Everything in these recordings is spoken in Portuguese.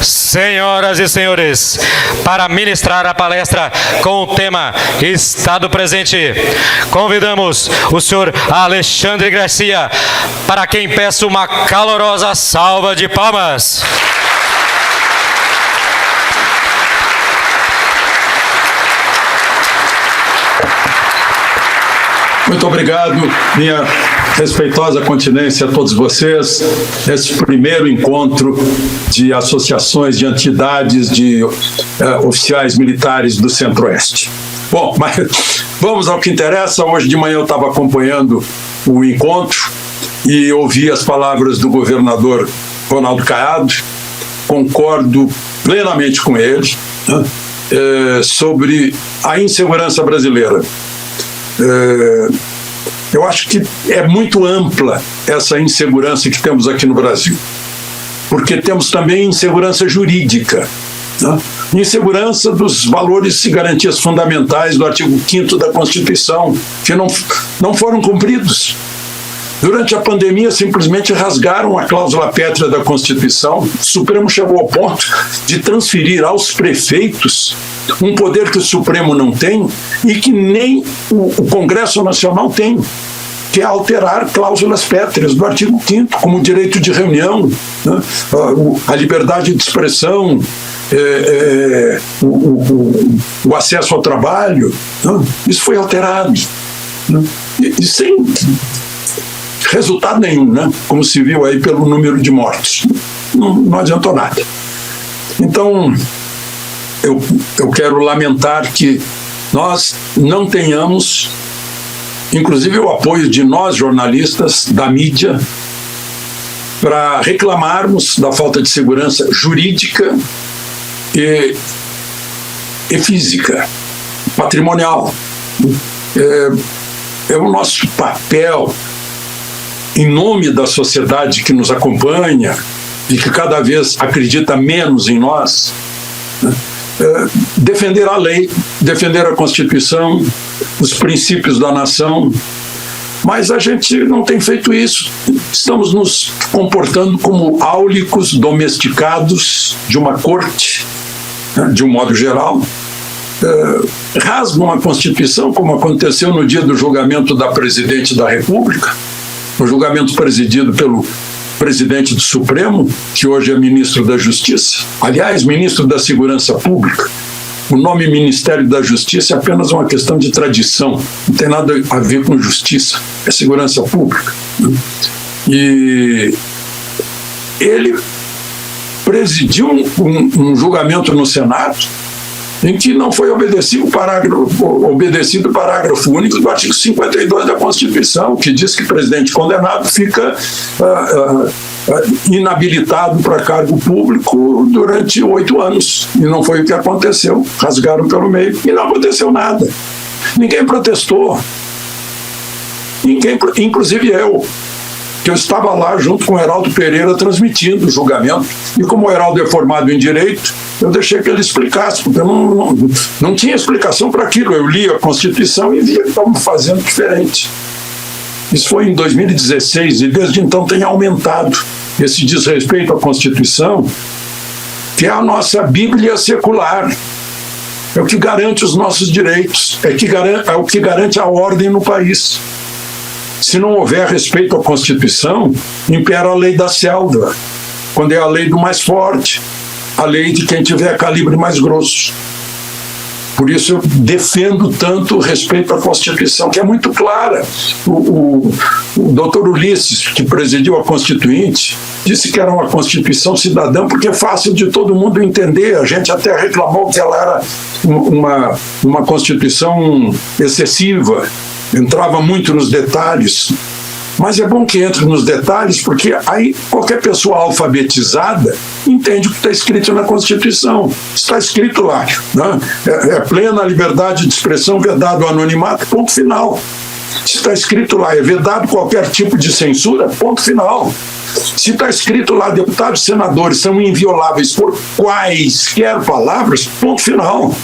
Senhoras e senhores, para ministrar a palestra com o tema Estado Presente, convidamos o senhor Alexandre Garcia, para quem peço uma calorosa salva de palmas. Muito obrigado, minha respeitosa continência a todos vocês, nesse primeiro encontro de associações, de entidades, de oficiais militares do Centro-Oeste. Bom, mas vamos ao que interessa. Hoje de manhã eu estava acompanhando o encontro e ouvi as palavras do governador Ronaldo Caiado, concordo plenamente com ele, né, sobre a insegurança brasileira. Eu acho que é muito ampla essa insegurança que temos aqui no Brasil, porque temos também insegurança jurídica, né? Insegurança dos valores e garantias fundamentais do artigo 5º da Constituição, que não foram cumpridos. Durante a pandemia, simplesmente rasgaram a cláusula pétrea da Constituição. O Supremo chegou ao ponto de transferir aos prefeitos um poder que o Supremo não tem e que nem o Congresso Nacional tem, que é alterar cláusulas pétreas do artigo 5º, como o direito de reunião, né, a liberdade de expressão, o acesso ao trabalho, né, isso foi alterado, né, e sem resultado nenhum, né? Como se viu aí pelo número de mortos. Não adiantou nada. Então, eu quero lamentar que nós não tenhamos, inclusive, o apoio de nós, jornalistas, da mídia, para reclamarmos da falta de segurança jurídica e física, patrimonial. É o nosso papel, em nome da sociedade que nos acompanha e que cada vez acredita menos em nós, né, defender a lei, defender a Constituição, os princípios da nação. Mas a gente não tem feito isso. Estamos nos comportando como áulicos domesticados de uma corte, né, de um modo geral. Rasgam a Constituição, como aconteceu no dia do julgamento da Presidente da República, um julgamento presidido pelo presidente do Supremo, que hoje é ministro da Justiça. Aliás, ministro da Segurança Pública. O nome Ministério da Justiça é apenas uma questão de tradição, não tem nada a ver com justiça, é segurança pública. E ele presidiu um julgamento no Senado em que não foi obedecido o parágrafo único do artigo 52 da Constituição, que diz que presidente condenado fica inabilitado para cargo público durante 8 anos. E não foi o que aconteceu. Rasgaram pelo meio e não aconteceu nada. Ninguém protestou. Ninguém, inclusive eu, que eu estava lá junto com o Heraldo Pereira transmitindo o julgamento. E como o Heraldo é formado em Direito, eu deixei que ele explicasse, porque não tinha explicação para aquilo. Eu li a Constituição e via que estavam fazendo diferente. Isso foi em 2016 e desde então tem aumentado esse desrespeito à Constituição, que é a nossa Bíblia secular. É o que garante os nossos direitos, é o que garante a ordem no país. Se não houver respeito à Constituição, impera a lei da selva, quando é a lei do mais forte, a lei de quem tiver calibre mais grosso. Por isso eu defendo tanto o respeito à Constituição, que é muito clara. O doutor Ulisses, que presidiu a Constituinte, disse que era uma Constituição cidadã, porque é fácil de todo mundo entender. A gente até reclamou que ela era uma Constituição excessiva, entrava muito nos detalhes. Mas é bom que entre nos detalhes, porque aí qualquer pessoa alfabetizada entende o que está escrito na Constituição. Está escrito lá, né? É plena liberdade de expressão, vedado o anonimato, ponto final. Se está escrito lá, é vedado qualquer tipo de censura, ponto final. Se está escrito lá, deputados e senadores são invioláveis por quaisquer palavras, ponto final.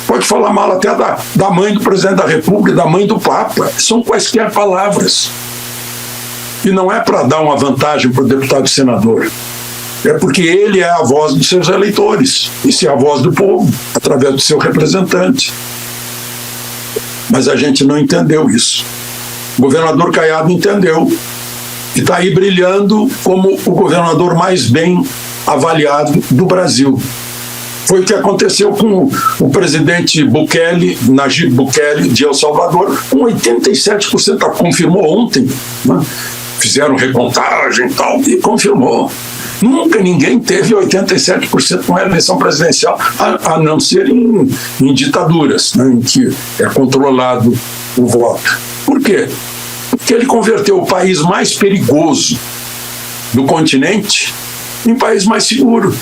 Pode falar mal até da mãe do presidente da República, da mãe do Papa, são quaisquer palavras. E não é para dar uma vantagem para o deputado e senador. É porque ele é a voz dos seus eleitores, isso é a voz do povo, através do seu representante. Mas a gente não entendeu isso. O governador Caiado entendeu e está aí brilhando como o governador mais bem avaliado do Brasil. Foi o que aconteceu com o presidente Bukele, Nayib Bukele, de El Salvador, com 87%, confirmou ontem, né? Fizeram recontagem e tal, e confirmou. Nunca ninguém teve 87% na eleição presidencial, a não ser em ditaduras, né, em que é controlado o voto. Por quê? Porque ele converteu o país mais perigoso do continente em país mais seguro.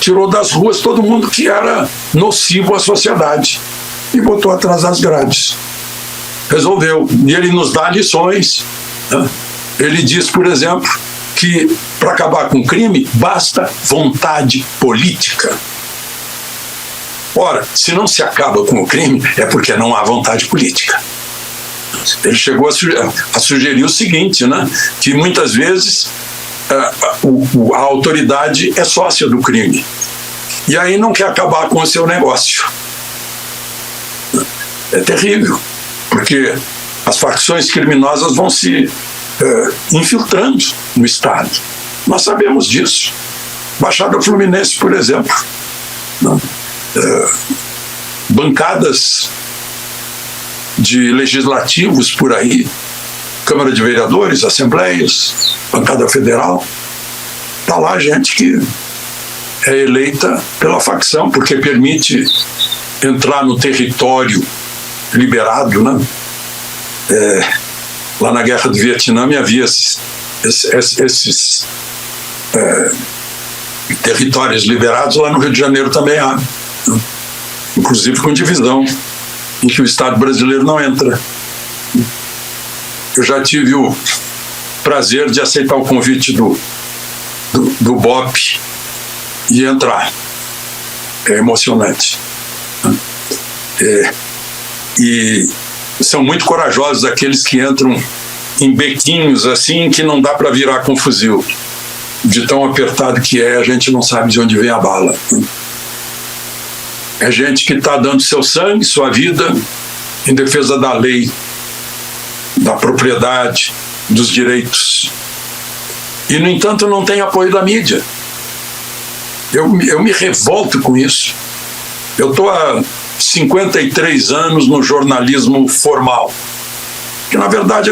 Tirou das ruas todo mundo que era nocivo à sociedade e botou atrás das grades. Resolveu. E ele nos dá lições, né? Ele diz, por exemplo, que para acabar com o crime basta vontade política. Ora, se não se acaba com o crime, é porque não há vontade política. Ele chegou a sugerir o seguinte, né? Que muitas vezes a autoridade é sócia do crime e aí não quer acabar com o seu negócio. É terrível, porque as facções criminosas vão se infiltrando no Estado. Nós sabemos disso. Baixada Fluminense, por exemplo, né? Bancadas de legislativos por aí, Câmara de Vereadores, Assembleias, bancada federal, está lá gente que é eleita pela facção, porque permite entrar no território liberado, né? Lá na Guerra do Vietnã havia esses territórios liberados, lá no Rio de Janeiro também há, né? Inclusive com divisão, em que o Estado brasileiro não entra. Eu já tive o prazer de aceitar o convite do BOP e entrar. É emocionante. E são muito corajosos aqueles que entram em bequinhos assim que não dá para virar com fuzil. De tão apertado que é, a gente não sabe de onde vem a bala. É gente que está dando seu sangue, sua vida, em defesa da lei, da propriedade, dos direitos. E, no entanto, não tem apoio da mídia. Eu me revolto com isso. Eu estou há 53 anos no jornalismo formal. Que, na verdade,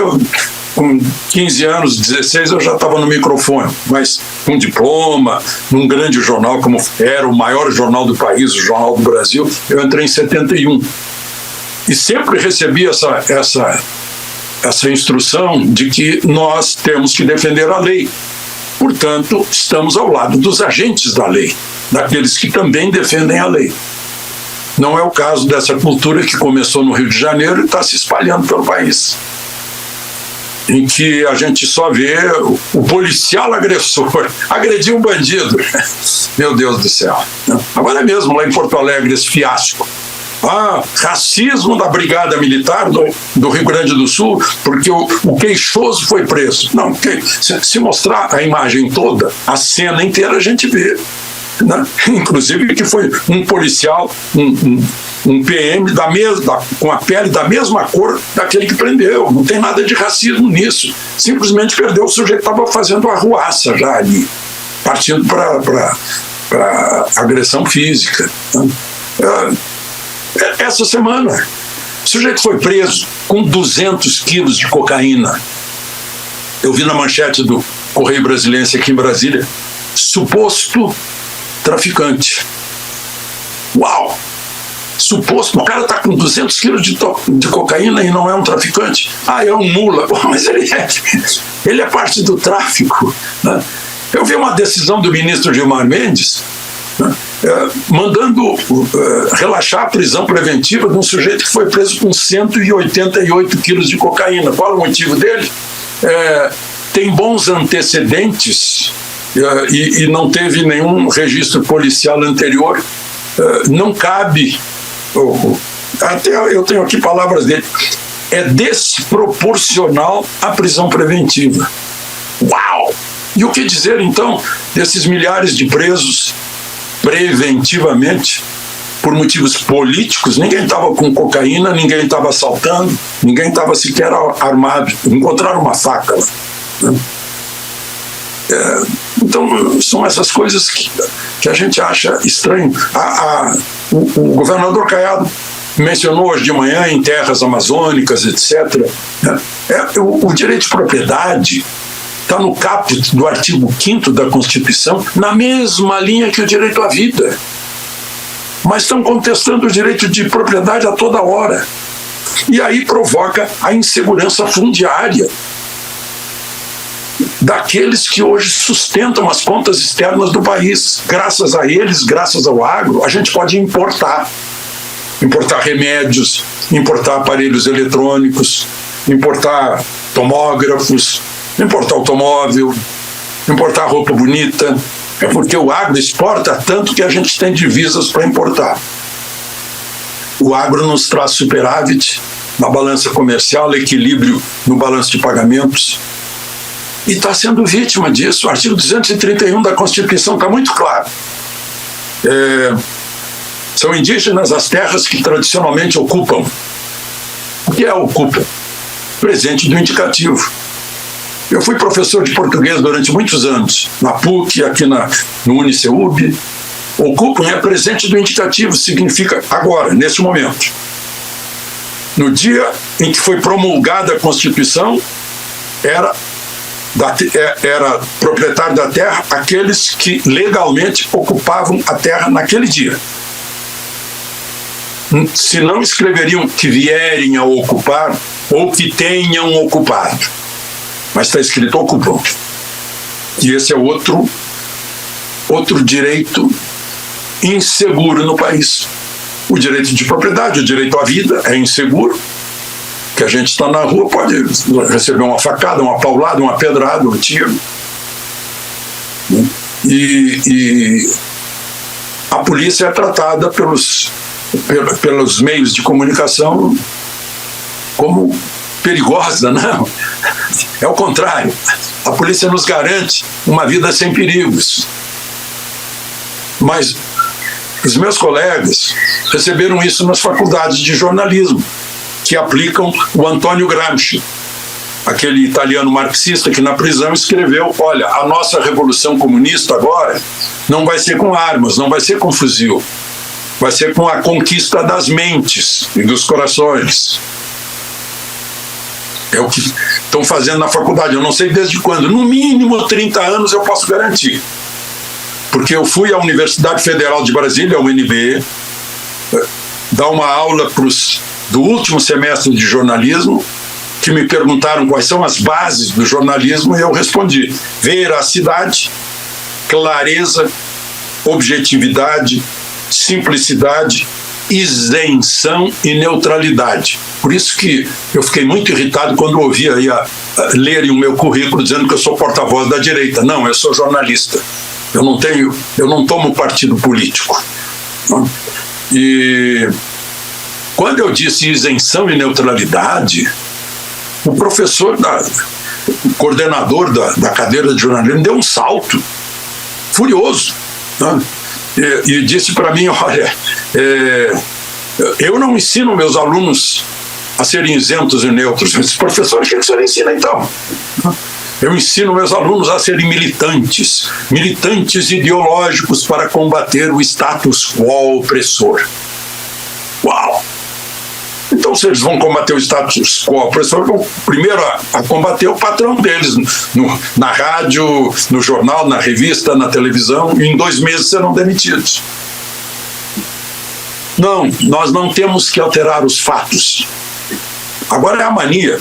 com 15 anos, 16, eu já estava no microfone, mas com diploma, num grande jornal, como era o maior jornal do país, o Jornal do Brasil, eu entrei em 71. E sempre recebi essa instrução de que nós temos que defender a lei. Portanto, estamos ao lado dos agentes da lei, daqueles que também defendem a lei. Não é o caso dessa cultura que começou no Rio de Janeiro e está se espalhando pelo país, em que a gente só vê o policial agressor agredir um bandido. Meu Deus do céu. Agora mesmo, lá em Porto Alegre, esse fiasco. Racismo da Brigada Militar do Rio Grande do Sul, porque o queixoso foi preso. Não, se mostrar a imagem toda, a cena inteira, a gente vê. Né? Inclusive que foi um policial, um PM com a pele da mesma cor daquele que prendeu. Não tem nada de racismo nisso. Simplesmente perdeu o sujeito que estava fazendo arruaça já ali, partindo para agressão física. Né? Essa semana, o sujeito foi preso com 200 quilos de cocaína. Eu vi na manchete do Correio Brasiliense aqui em Brasília, suposto traficante. Uau! Suposto, o cara está com 200 quilos de cocaína e não é um traficante. É um mula. Mas ele é parte do tráfico. Né? Eu vi uma decisão do ministro Gilmar Mendes, né, mandando relaxar a prisão preventiva de um sujeito que foi preso com 188 quilos de cocaína. Qual é o motivo dele? Tem bons antecedentes e não teve nenhum registro policial anterior. Não cabe, até eu tenho aqui palavras dele, é desproporcional a prisão preventiva. Uau! E o que dizer, então, desses milhares de presos preventivamente por motivos políticos? Ninguém estava com cocaína, ninguém estava assaltando, ninguém estava sequer armado. Encontraram uma faca lá, né? Então, são essas coisas que a gente acha estranho. O governador Caiado mencionou hoje de manhã em terras amazônicas, etc. O direito de propriedade está no caput do artigo 5º da Constituição, na mesma linha que o direito à vida. Mas estão contestando o direito de propriedade a toda hora. E aí provoca a insegurança fundiária daqueles que hoje sustentam as contas externas do país. Graças a eles, graças ao agro, a gente pode importar remédios, importar aparelhos eletrônicos, importar tomógrafos, importar automóvel, importar roupa bonita. É porque o agro exporta tanto que a gente tem divisas para importar. O agro nos traz superávit na balança comercial, equilíbrio no balanço de pagamentos. E está sendo vítima disso. O artigo 231 da Constituição está muito claro. São indígenas as terras que tradicionalmente ocupam. O que é ocupam? Presente do indicativo. Eu fui professor de português durante muitos anos, na PUC, aqui no Uniceub. Ocupam é presente do indicativo, significa agora, nesse momento. No dia em que foi promulgada a Constituição, era proprietário da terra aqueles que legalmente ocupavam a terra naquele dia. Se não escreveriam que vierem a ocupar ou que tenham ocupado, mas está escrito ocupam. E esse é outro direito inseguro no país. O direito de propriedade, o direito à vida é inseguro, que a gente está na rua, pode receber uma facada, uma paulada, uma pedrada, um tiro. E a polícia é tratada pelos meios de comunicação como perigosa, não. É o contrário. A polícia nos garante uma vida sem perigos. Mas os meus colegas receberam isso nas faculdades de jornalismo, que aplicam o Antônio Gramsci, aquele italiano marxista que na prisão escreveu: olha, a nossa revolução comunista agora não vai ser com armas, não vai ser com fuzil, vai ser com a conquista das mentes e dos corações. É o que estão fazendo na faculdade, eu não sei desde quando, no mínimo 30 anos eu posso garantir. Porque eu fui à Universidade Federal de Brasília, a UNB, dar uma aula do último semestre de jornalismo, que me perguntaram quais são as bases do jornalismo, e eu respondi: veracidade, clareza, objetividade, simplicidade, isenção e neutralidade. Por isso que eu fiquei muito irritado quando ouvia lerem o meu currículo dizendo que eu sou porta-voz da direita. Não, eu sou jornalista. Eu não tomo partido político. E quando eu disse isenção e neutralidade, o professor, o coordenador da cadeira de jornalismo, deu um salto furioso, né? E disse para mim: olha, eu não ensino meus alunos a serem isentos e neutros. Eu disse: professor, o que o senhor ensina então? Eu ensino meus alunos a serem militantes ideológicos para combater o status quo opressor. Uau! Então, se eles vão combater o status quo opressor, vão primeiro a combater o patrão deles, na rádio, no jornal, na revista, na televisão, e em 2 meses serão demitidos. Não, nós não temos que alterar os fatos. Agora é a mania.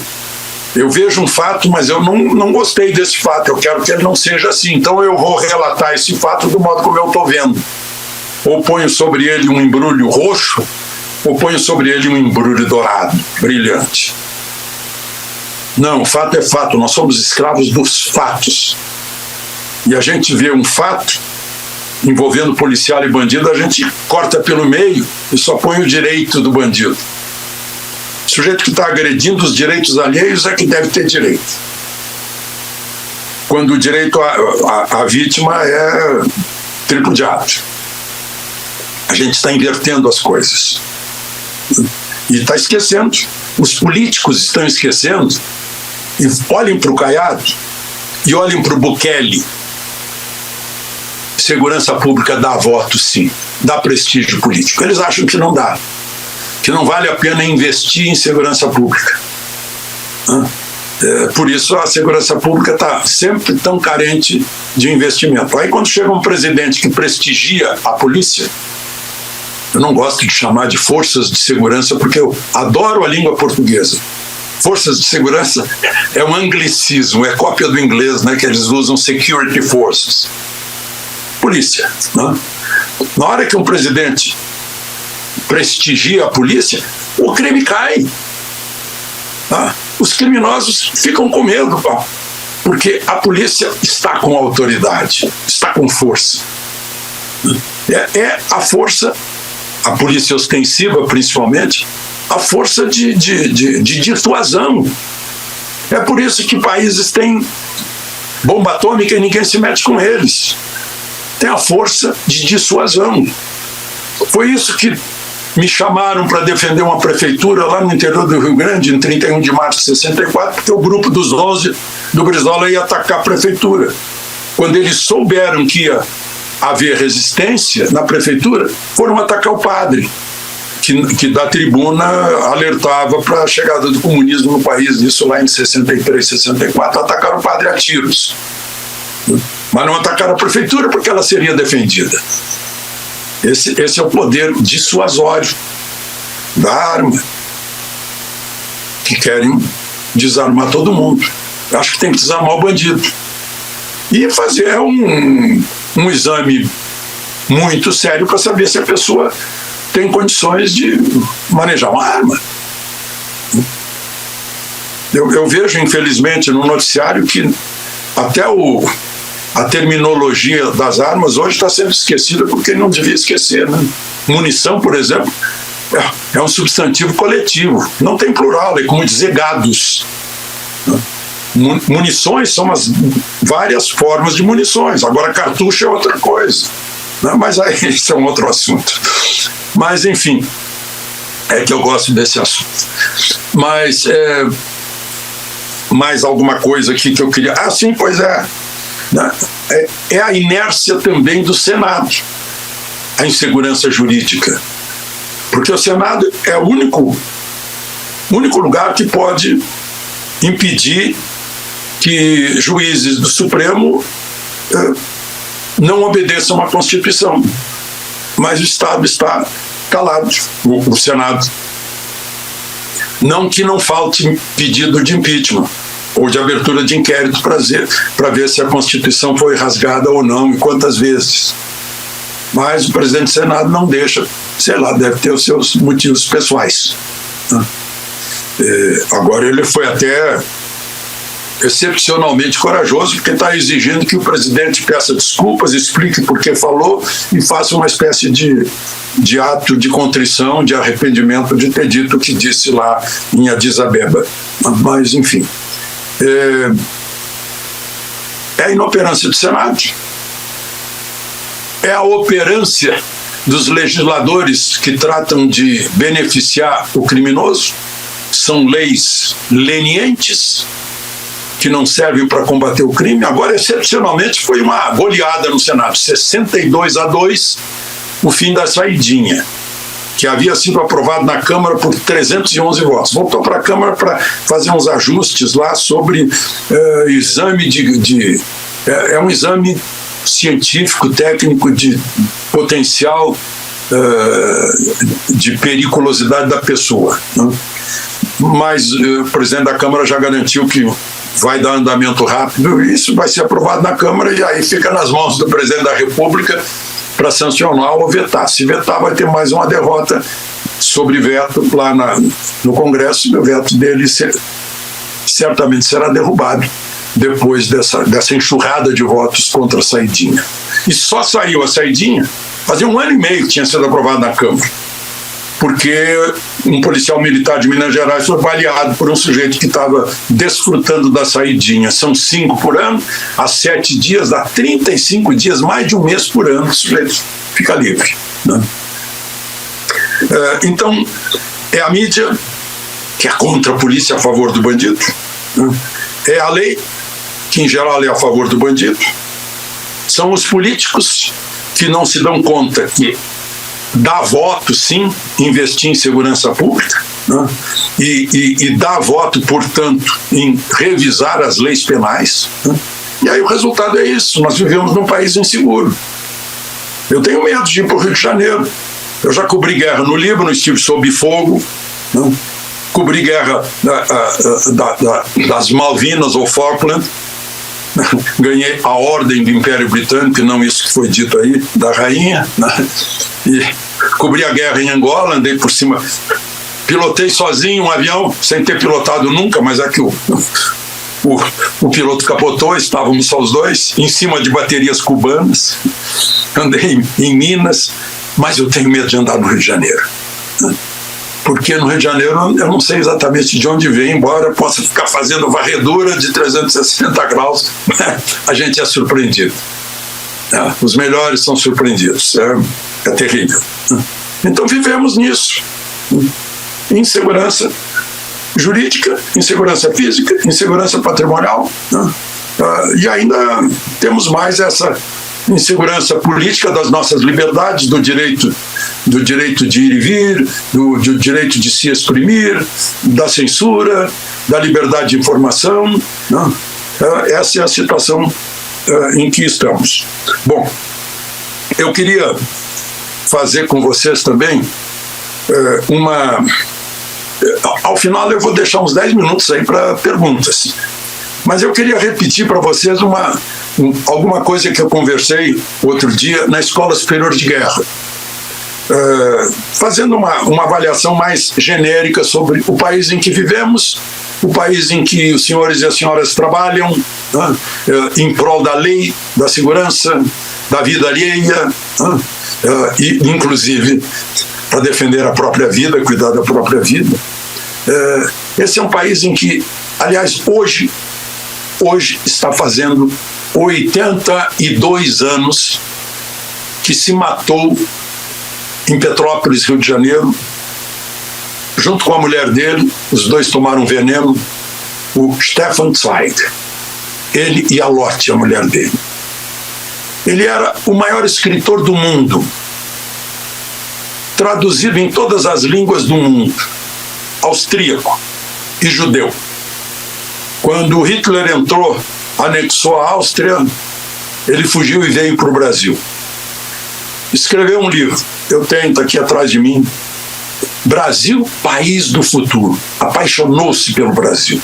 Eu vejo um fato, mas eu não gostei desse fato, eu quero que ele não seja assim, então eu vou relatar esse fato do modo como eu estou vendo. Ou ponho sobre ele um embrulho roxo, ou ponho sobre ele um embrulho dourado, brilhante. Não, fato é fato, nós somos escravos dos fatos. E a gente vê um fato envolvendo policial e bandido, a gente corta pelo meio e só põe o direito do bandido. O sujeito que está agredindo os direitos alheios é que deve ter direito. quando o direito à vítima é tripudiado. A gente está invertendo as coisas. E está esquecendo. Os políticos estão esquecendo. E olhem para o Caiado e olhem para o Bukele. Segurança pública dá voto, sim. Dá prestígio político. Eles acham que não dá. Que não vale a pena investir em segurança pública. Por isso a segurança pública está sempre tão carente de investimento. Aí quando chega um presidente que prestigia a polícia, eu não gosto de chamar de forças de segurança porque eu adoro a língua portuguesa. Forças de segurança é um anglicismo, é cópia do inglês, né, que eles usam security forces. Polícia. Né? Na hora que um presidente prestigia a polícia, o crime cai. Tá? Os criminosos ficam com medo, porque a polícia está com autoridade, está com força. É a força, a polícia ostensiva principalmente, a força de dissuasão. É por isso que países têm bomba atômica e ninguém se mete com eles. Tem a força de dissuasão. Foi isso que me chamaram para defender uma prefeitura lá no interior do Rio Grande, em 31 de março de 64, porque o grupo dos 11 do Brizola ia atacar a prefeitura. Quando eles souberam que ia haver resistência na prefeitura, foram atacar o padre, que da tribuna alertava para a chegada do comunismo no país. Isso lá em 63, 64, atacaram o padre a tiros. Mas não atacaram a prefeitura porque ela seria defendida. Esse é o poder dissuasório da arma, que querem desarmar todo mundo. Acho que tem que desarmar o bandido. E fazer um exame muito sério para saber se a pessoa tem condições de manejar uma arma. Eu vejo, infelizmente, no noticiário que até a terminologia das armas hoje está sendo esquecida porque não devia esquecer. Né? Munição, por exemplo, é um substantivo coletivo, não tem plural, é como dizer gados. Munições são as várias formas de munições, agora cartucho é outra coisa. Né? Mas aí isso é um outro assunto. Mas, enfim, é que eu gosto desse assunto. Mas, mais alguma coisa aqui que eu queria... Ah, sim, pois é. É a inércia também do Senado, a insegurança jurídica. Porque o Senado é o único lugar que pode impedir que juízes do Supremo não obedeçam à Constituição. Mas o Estado está calado, o Senado. Não que não falte pedido de impeachment ou de abertura de inquérito para ver se a Constituição foi rasgada ou não e quantas vezes. Mas o presidente do Senado não deixa, sei lá, deve ter os seus motivos pessoais. Agora ele foi até excepcionalmente corajoso, porque está exigindo que o presidente peça desculpas, explique por que falou e faça uma espécie de ato de contrição, de arrependimento de ter dito o que disse lá em Addis Abeba. Mas, enfim, é a inoperância do Senado, é a operância dos legisladores que tratam de beneficiar o criminoso. São leis lenientes que não servem para combater o crime. Agora, excepcionalmente, foi uma goleada no Senado, 62-2, o fim da saidinha, que havia sido aprovado na Câmara por 311 votos. Voltou para a Câmara para fazer uns ajustes lá sobre exame é um exame científico, técnico de potencial de periculosidade da pessoa. Né? Mas o presidente da Câmara já garantiu que vai dar andamento rápido, e isso vai ser aprovado na Câmara e aí fica nas mãos do presidente da República para sancionar ou vetar. Se vetar, vai ter mais uma derrota sobre veto lá no Congresso, e o veto dele certamente será derrubado depois dessa enxurrada de votos contra a saidinha. E só saiu a saidinha, fazia 1 ano e meio que tinha sido aprovado na Câmara. porque um policial militar de Minas Gerais foi baleado por um sujeito que estava desfrutando da saidinha. São 5 por ano, há 7 dias, dá 35 dias, mais de um mês por ano, o sujeito fica livre, né? Então, é a mídia que é contra a polícia, a favor do bandido, né? É a lei, que em geral é a favor do bandido. São os políticos que não se dão conta que dá voto, sim, investir em segurança pública, né? E dá voto, portanto, em revisar as leis penais, né? E aí o resultado é isso, nós vivemos num país inseguro. Eu tenho medo de ir para o Rio de Janeiro. Eu já cobri guerra no Líbano, estive sob fogo, né? Cobri guerra das Malvinas ou Falkland, ganhei a ordem do Império Britânico, não isso que foi dito aí, da rainha, né? E cobri a guerra em Angola, andei por cima, pilotei sozinho um avião, sem ter pilotado nunca, mas é que o piloto capotou, estávamos só os dois, em cima de baterias cubanas, andei em Minas, mas eu tenho medo de andar no Rio de Janeiro, né? Porque no Rio de Janeiro eu não sei exatamente de onde vem, embora possa ficar fazendo varredura de 360 graus, a gente é surpreendido. Os melhores são surpreendidos, é terrível. Então vivemos nisso. Insegurança jurídica, insegurança física, insegurança patrimonial, né? E ainda temos mais essa insegurança política das nossas liberdades, do direito de ir e vir, do direito de se exprimir, da censura, da liberdade de informação, né? Essa é a situação em que estamos. Bom, eu queria fazer com vocês também ao final eu vou deixar uns 10 minutos aí para perguntas, mas eu queria repetir para vocês alguma coisa que eu conversei outro dia na Escola Superior de Guerra, fazendo uma avaliação mais genérica sobre o país em que vivemos, o país em que os senhores e as senhoras trabalham, né, em prol da lei, da segurança, da vida alheia, né, e inclusive para defender a própria vida, cuidar da própria vida. Esse é um país em que, aliás, hoje está fazendo 82 anos que se matou em Petrópolis, Rio de Janeiro, junto com a mulher dele. Os dois tomaram veneno, o Stefan Zweig, ele e a Lotte, a mulher dele. Ele era o maior escritor do mundo, traduzido em todas as línguas do mundo, austríaco e judeu. Quando Hitler entrou, anexou a Áustria, ele fugiu e veio para o Brasil. Escreveu um livro, eu tenho, está aqui atrás de mim, Brasil, País do Futuro. Apaixonou-se pelo Brasil.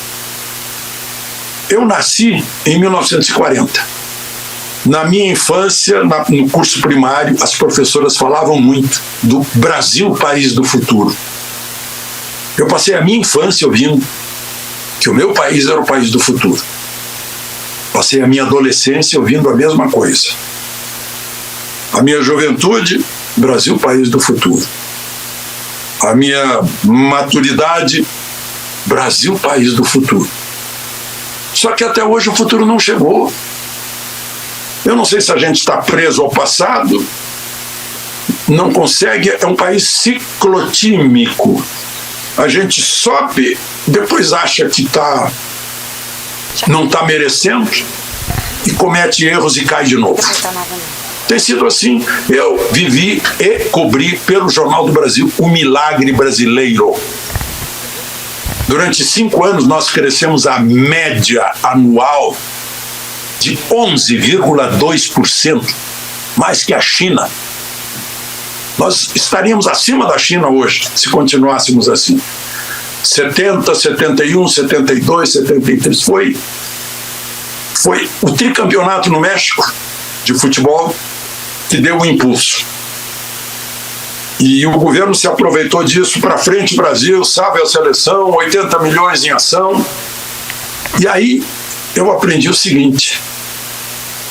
Eu nasci em 1940. Na minha infância, no curso primário, as professoras falavam muito do Brasil, País do Futuro. Eu passei a minha infância ouvindo que o meu país era o país do futuro. Passei a minha adolescência ouvindo a mesma coisa. A minha juventude, Brasil, país do futuro. A minha maturidade, Brasil, país do futuro. Só que até hoje o futuro não chegou. Eu não sei se a gente está preso ao passado, não consegue, é um país ciclotímico. A gente sobe, depois acha que não está merecendo e comete erros e cai de novo. Tem sido assim. Eu vivi e cobri pelo Jornal do Brasil o milagre brasileiro. Durante 5 anos nós crescemos a média anual de 11,2%, mais que a China. Nós estaríamos acima da China hoje, se continuássemos assim. 70, 71, 72, 73, foi o tricampeonato no México de futebol que deu o impulso. E o governo se aproveitou disso para frente, Brasil, salve a seleção, 80 milhões em ação. E aí eu aprendi o seguinte,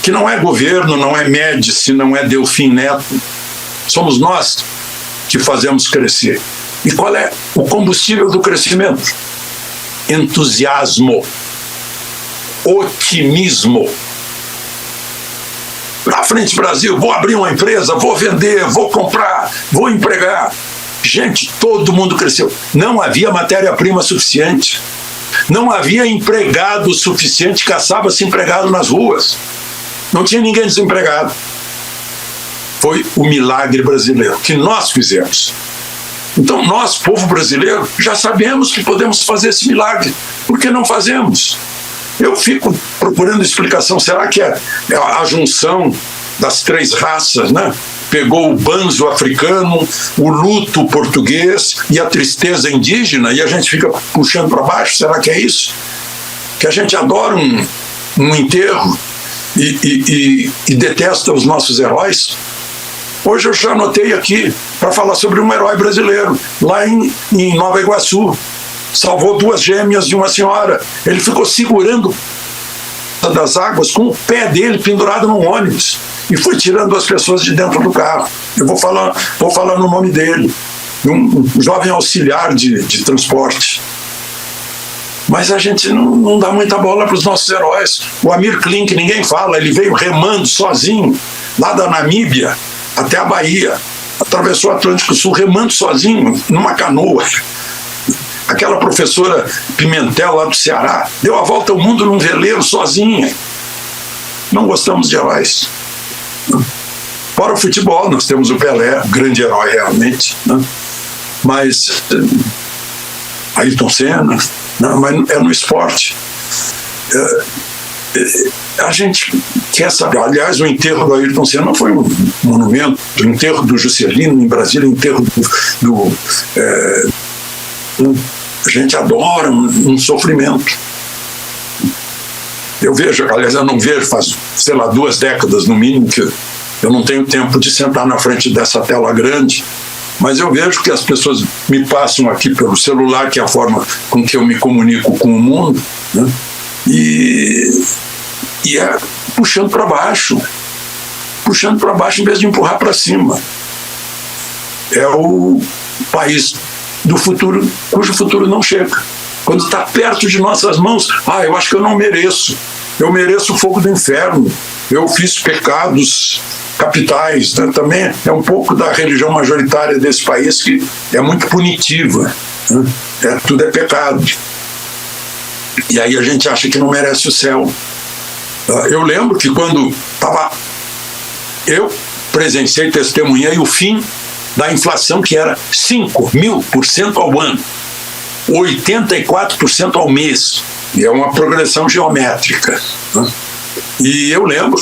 que não é governo, não é Médici, não é Delfim Neto, somos nós que fazemos crescer. E qual é o combustível do crescimento? Entusiasmo, otimismo. Na frente, Brasil, vou abrir uma empresa, vou vender, vou comprar, vou empregar. Gente, todo mundo cresceu. Não havia matéria-prima suficiente. Não havia empregado suficiente, caçava-se empregado nas ruas. Não tinha ninguém desempregado. Foi o milagre brasileiro que nós fizemos. Então, nós, povo brasileiro, já sabemos que podemos fazer esse milagre. Por que não fazemos? Eu fico procurando explicação. Será que é a junção das três raças, né? Pegou o banzo africano, o luto português e a tristeza indígena e a gente fica puxando para baixo? Será que é isso? Que a gente adora um enterro e detesta os nossos heróis? Hoje eu já anotei aqui para falar sobre um herói brasileiro, lá em Nova Iguaçu. Salvou 2 gêmeas de uma senhora. Ele ficou segurando das águas com o pé dele pendurado num ônibus e foi tirando as pessoas de dentro do carro. Eu vou falar no nome dele, um jovem auxiliar de transporte. Mas a gente não dá muita bola para os nossos heróis. O Amir Klink, ninguém fala, ele veio remando sozinho, lá da Namíbia até a Bahia, atravessou o Atlântico Sul remando sozinho, numa canoa. Aquela professora Pimentel lá do Ceará deu a volta ao mundo num veleiro sozinha. Não gostamos de heróis. Fora o futebol, nós temos o Pelé, grande herói realmente, né? Mas Ayrton Senna, não, mas é no esporte. A gente quer saber. Aliás, o enterro do Ayrton Senna foi um monumento. O enterro do Juscelino em Brasília, o enterro a gente adora um sofrimento. Eu vejo, aliás, eu não vejo, faz, 2 décadas no mínimo, que eu não tenho tempo de sentar na frente dessa tela grande, mas eu vejo que as pessoas me passam aqui pelo celular, que é a forma com que eu me comunico com o mundo, né? E é puxando para baixo em vez de empurrar para cima. É o país do futuro, cujo futuro não chega. Quando está perto de nossas mãos, eu acho que eu não mereço. Eu mereço o fogo do inferno. Eu fiz pecados capitais, né? Também é um pouco da religião majoritária desse país, que é muito punitiva, né? Tudo é pecado. E aí a gente acha que não merece o céu. Eu lembro que quando eu presenciei, testemunhei o fim da inflação, que era 5.000% ao ano, 84% ao mês, e é uma progressão geométrica, né? E eu lembro,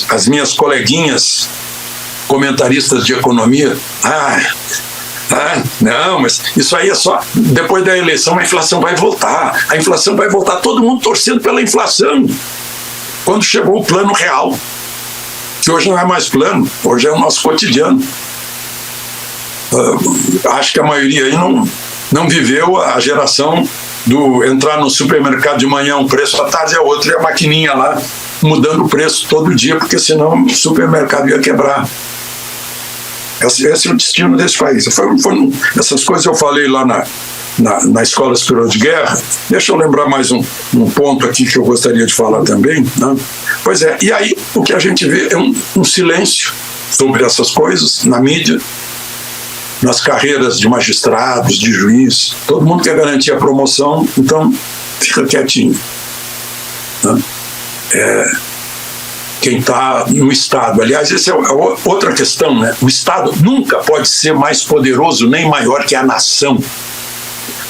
as minhas coleguinhas comentaristas de economia, não, mas isso aí é só depois da eleição, a inflação vai voltar, todo mundo torcendo pela inflação. Quando chegou o plano real, que hoje não é mais plano, hoje é o nosso cotidiano. Acho que a maioria aí não viveu a geração do entrar no supermercado de manhã um preço, à tarde é outro, e a maquininha lá mudando o preço todo dia, porque senão o supermercado ia quebrar. Esse é o destino desse país. Essas coisas eu falei lá na Escola Superior de Guerra. Deixa eu lembrar mais um ponto aqui que eu gostaria de falar também, né? Pois é, e aí o que a gente vê é um silêncio sobre essas coisas na mídia, nas carreiras de magistrados, de juiz. Todo mundo quer garantir a promoção, então fica quietinho, né? Quem está no Estado, aliás, essa é outra questão, né? O Estado nunca pode ser mais poderoso nem maior que a nação,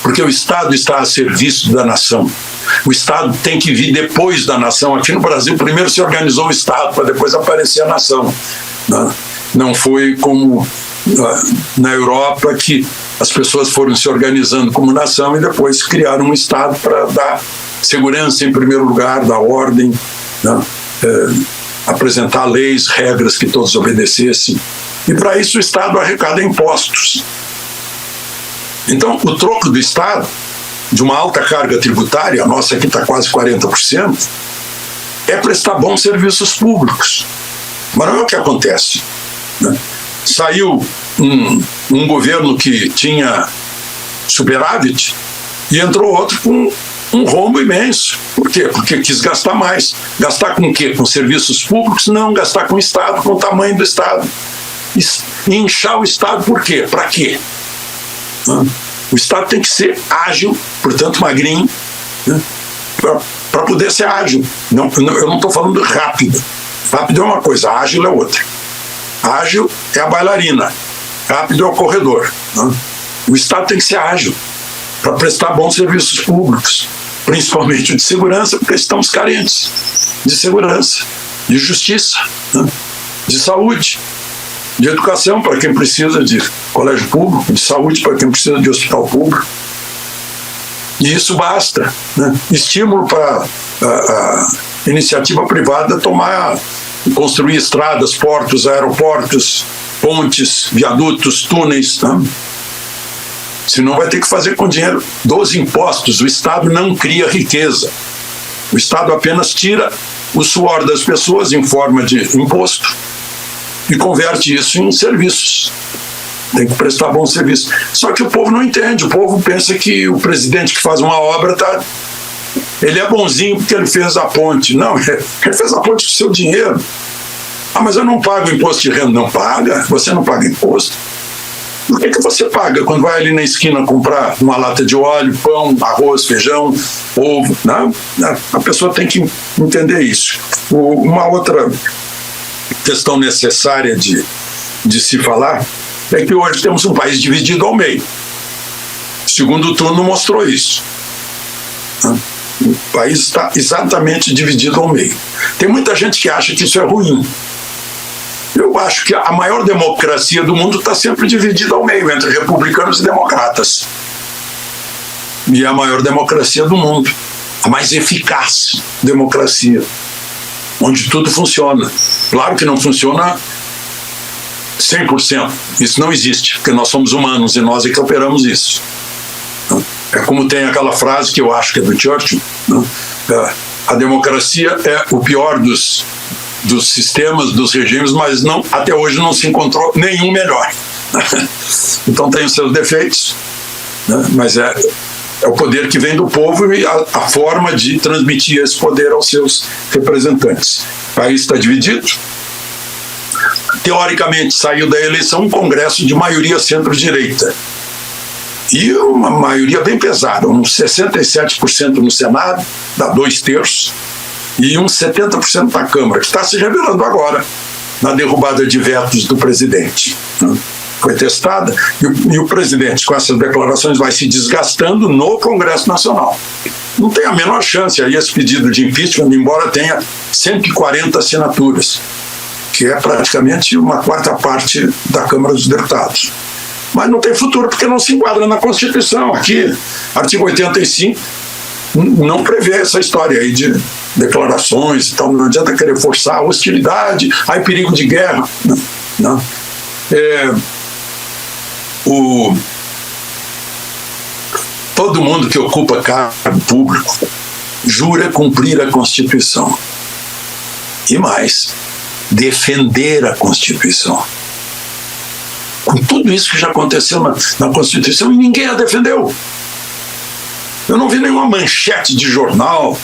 porque o Estado está a serviço da nação. O Estado tem que vir depois da nação. Aqui no Brasil, primeiro se organizou o Estado, para depois aparecer a nação, né? Não foi como na Europa, que as pessoas foram se organizando como nação e depois criaram um Estado para dar segurança em primeiro lugar, dar ordem, né? Apresentar leis, regras que todos obedecessem. E para isso o Estado arrecada impostos. Então, o troco do Estado, de uma alta carga tributária, a nossa aqui está quase 40%, é prestar bons serviços públicos. Mas não é o que acontece, né? Saiu um governo que tinha superávit e entrou outro com um rombo imenso. Por quê? Porque quis gastar mais. Gastar com o quê? Com serviços públicos? Não, gastar com o Estado, com o tamanho do Estado. E inchar o Estado por quê? Para quê? O Estado tem que ser ágil, portanto magrinho, né? Para poder ser ágil. Não, eu não estou falando rápido. Rápido é uma coisa, ágil é outra. Ágil é a bailarina, rápido é o corredor, né? O Estado tem que ser ágil para prestar bons serviços públicos, principalmente o de segurança, porque estamos carentes de segurança, de justiça, né? De saúde, de educação para quem precisa de colégio público, de saúde para quem precisa de hospital público. E isso basta, né? Estímulo para a iniciativa privada construir estradas, portos, aeroportos, pontes, viadutos, túneis, né? Senão vai ter que fazer com dinheiro dos impostos. O Estado não cria riqueza. O Estado apenas tira o suor das pessoas em forma de imposto e converte isso em serviços. Tem que prestar bom serviço. Só que o povo não entende. O povo pensa que o presidente que faz uma obra ele é bonzinho porque ele fez a ponte. Não, ele fez a ponte com seu dinheiro. Ah, mas eu não pago imposto de renda. Não paga? Você não paga imposto? Por que você paga quando vai ali na esquina comprar uma lata de óleo, pão, arroz, feijão, ovo? Não? A pessoa tem que entender isso. Uma outra questão necessária de se falar é que hoje temos um país dividido ao meio. O segundo turno mostrou isso. O país está exatamente dividido ao meio. Tem muita gente que acha que isso é ruim. Eu acho que a maior democracia do mundo está sempre dividida ao meio, entre republicanos e democratas. E é a maior democracia do mundo, a mais eficaz democracia, onde tudo funciona. Claro que não funciona 100%, isso não existe, porque nós somos humanos e nós é que operamos isso. É como tem aquela frase que eu acho que é do Churchill, né? A democracia é o pior dos sistemas, dos regimes, mas até hoje não se encontrou nenhum melhor. Então tem os seus defeitos, né? Mas é o poder que vem do povo e a forma de transmitir esse poder aos seus representantes. O país está dividido. Teoricamente, saiu da eleição um congresso de maioria centro-direita. E uma maioria bem pesada, uns 67% no Senado, dá 2/3, e uns 70% na Câmara, que está se revelando agora na derrubada de vetos do presidente. Foi testada, e o presidente, com essas declarações, vai se desgastando no Congresso Nacional. Não tem a menor chance aí esse pedido de impeachment, embora tenha 140 assinaturas, que é praticamente uma quarta parte da Câmara dos Deputados. Mas não tem futuro, porque não se enquadra na Constituição. Aqui, artigo 85, não prevê essa história aí de declarações e tal. Não adianta querer forçar a hostilidade, aí perigo de guerra. Não. Todo mundo que ocupa cargo público jura cumprir a Constituição. E mais, defender a Constituição. Com tudo isso que já aconteceu na Constituição, e ninguém a defendeu. Eu não vi nenhuma manchete de jornal.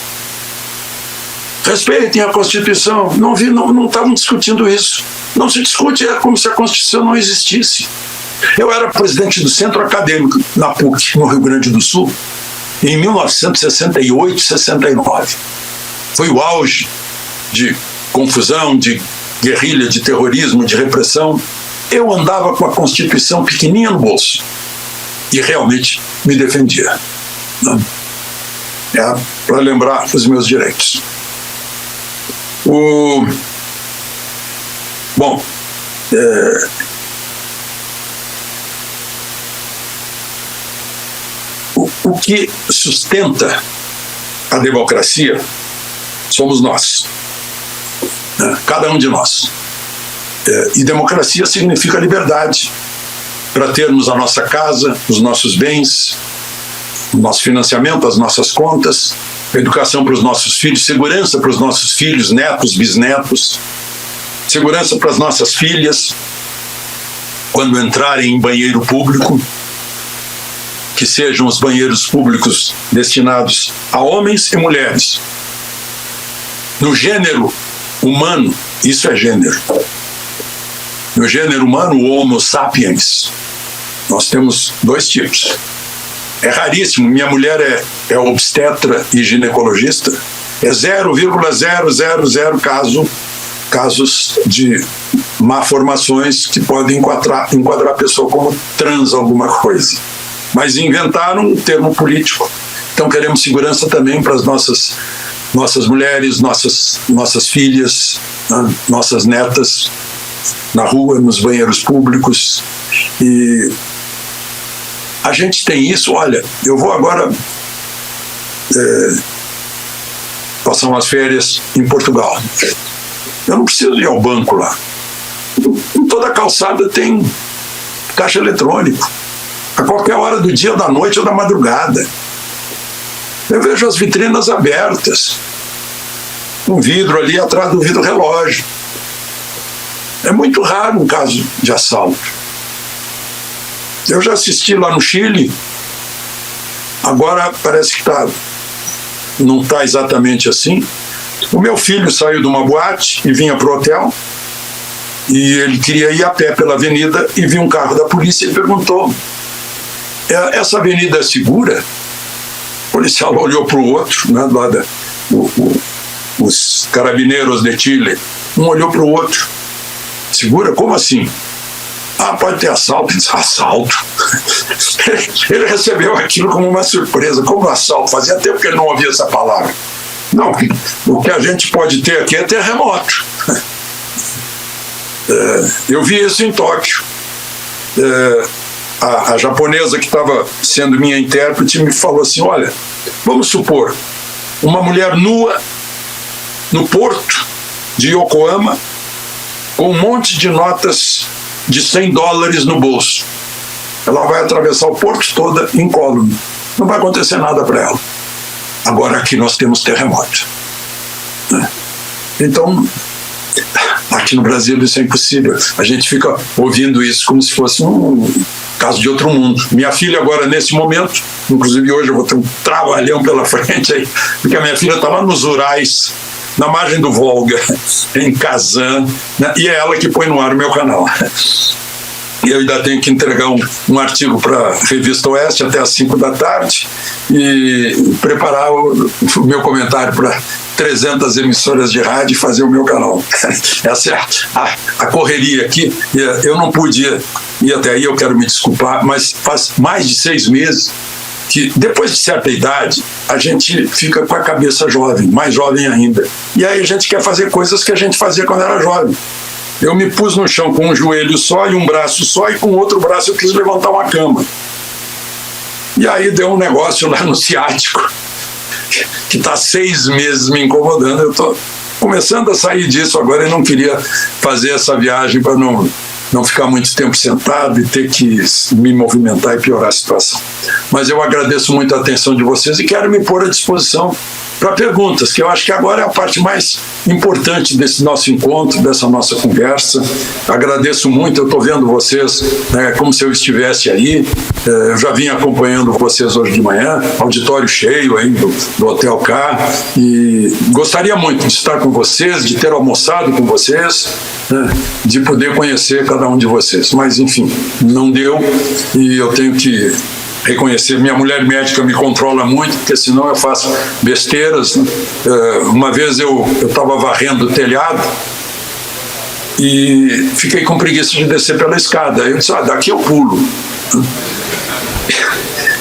Respeitem a Constituição. Não vi, não estavam discutindo isso. Não se discute, é como se a Constituição não existisse. Eu era presidente do Centro Acadêmico na PUC, no Rio Grande do Sul, em 1968, 69. Foi o auge de confusão, de guerrilha, de terrorismo, de repressão. Eu andava com a Constituição pequenininha no bolso e realmente me defendia. Para lembrar os meus direitos. O que sustenta a democracia somos nós, né? Cada um de nós. E democracia significa liberdade para termos a nossa casa, os nossos bens, o nosso financiamento, as nossas contas, educação para os nossos filhos, segurança para os nossos filhos, netos, bisnetos, segurança para as nossas filhas. quando entrarem em banheiro público, que sejam os banheiros públicos destinados a homens e mulheres. No gênero humano, isso é gênero. No gênero humano, o Homo sapiens, nós temos 2 tipos. É raríssimo, minha mulher é obstetra e ginecologista, é 0,000 casos de malformações que podem enquadrar a pessoa como trans alguma coisa. Mas inventaram um termo político. Então queremos segurança também para as nossas mulheres, nossas filhas, nossas netas, na rua, nos banheiros públicos. E a gente tem isso. Olha, eu vou agora passar umas férias em Portugal. Eu não preciso ir ao banco lá. Em toda a calçada tem caixa eletrônico. A qualquer hora do dia, ou da noite, ou da madrugada. Eu vejo as vitrinas abertas. Um vidro ali atrás do vidro relógio. É muito raro um caso de assalto. Eu já assisti lá no Chile. Agora parece que não está exatamente assim. O meu filho saiu de uma boate e vinha para o hotel. E ele queria ir a pé pela avenida e viu um carro da polícia e perguntou: essa avenida é segura? O policial olhou para o outro, né, lá os carabineiros de Chile. Um olhou para o outro. Segura? Como assim? Pode ter assalto. Assalto? Ele recebeu aquilo como uma surpresa. Como assalto? Fazia tempo que ele não ouvia essa palavra. Não, o que a gente pode ter aqui é terremoto. Eu vi isso em Tóquio. A japonesa que estava sendo minha intérprete me falou assim: olha, vamos supor uma mulher nua no porto de Yokohama com um monte de notas de $100 no bolso. Ela vai atravessar o porto toda incólume. Não vai acontecer nada para ela. Agora aqui nós temos terremoto. Então, aqui no Brasil isso é impossível. A gente fica ouvindo isso como se fosse um caso de outro mundo. Minha filha agora, nesse momento, inclusive hoje eu vou ter um trabalhão pela frente aí, porque a minha filha está lá nos Urais, na margem do Volga, em Kazan, né? E é ela que põe no ar o meu canal. E eu ainda tenho que entregar um artigo para a Revista Oeste até às 5 da tarde e preparar o meu comentário para 300 emissoras de rádio e fazer o meu canal. Essa é a correria aqui. Eu não pude ir até aí, eu quero me desculpar, mas faz mais de 6 meses que, depois de certa idade, a gente fica com a cabeça jovem, mais jovem ainda. E aí a gente quer fazer coisas que a gente fazia quando era jovem. Eu me pus no chão com um joelho só e um braço só, e com o outro braço eu quis levantar uma cama. E aí deu um negócio lá no ciático, que está 6 meses me incomodando. Eu estou começando a sair disso agora e não queria fazer essa viagem para não ficar muito tempo sentado e ter que me movimentar e piorar a situação. Mas eu agradeço muito a atenção de vocês e quero me pôr à disposição para perguntas, que eu acho que agora é a parte mais importante desse nosso encontro, dessa nossa conversa. Agradeço muito, eu estou vendo vocês, né, como se eu estivesse aí. Eu já vim acompanhando vocês hoje de manhã, auditório cheio aí do Hotel K, e gostaria muito de estar com vocês, de ter almoçado com vocês, né, de poder conhecer cada um de vocês. Mas, enfim, não deu, e eu tenho que reconhecer, minha mulher médica me controla muito, porque senão eu faço besteiras. Uma vez eu estava varrendo o telhado e fiquei com preguiça de descer pela escada. Eu disse: daqui eu pulo.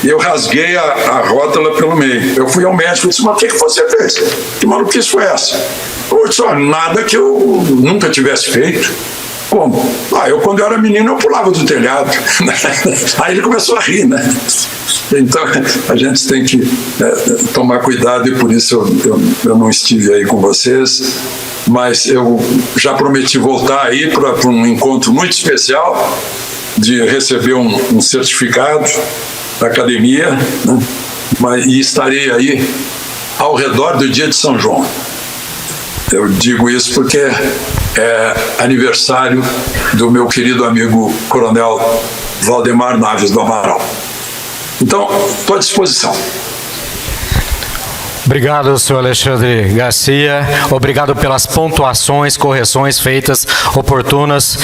Eu rasguei a rótula pelo meio. Eu fui ao médico e disse: mas o que você fez? Que maluquice foi essa? Eu disse: nada que eu nunca tivesse feito. Como? Eu, quando eu era menino, eu pulava do telhado. Aí ele começou a rir, né? Então, a gente tem que tomar cuidado, e por isso eu não estive aí com vocês. Mas eu já prometi voltar aí para um encontro muito especial, de receber um certificado da academia, né? E estarei aí ao redor do dia de São João. Eu digo isso porque é aniversário do meu querido amigo Coronel Valdemar Naves do Amaral. Então, estou à disposição. Obrigado, senhor Alexandre Garcia. Obrigado pelas pontuações, correções feitas, oportunas.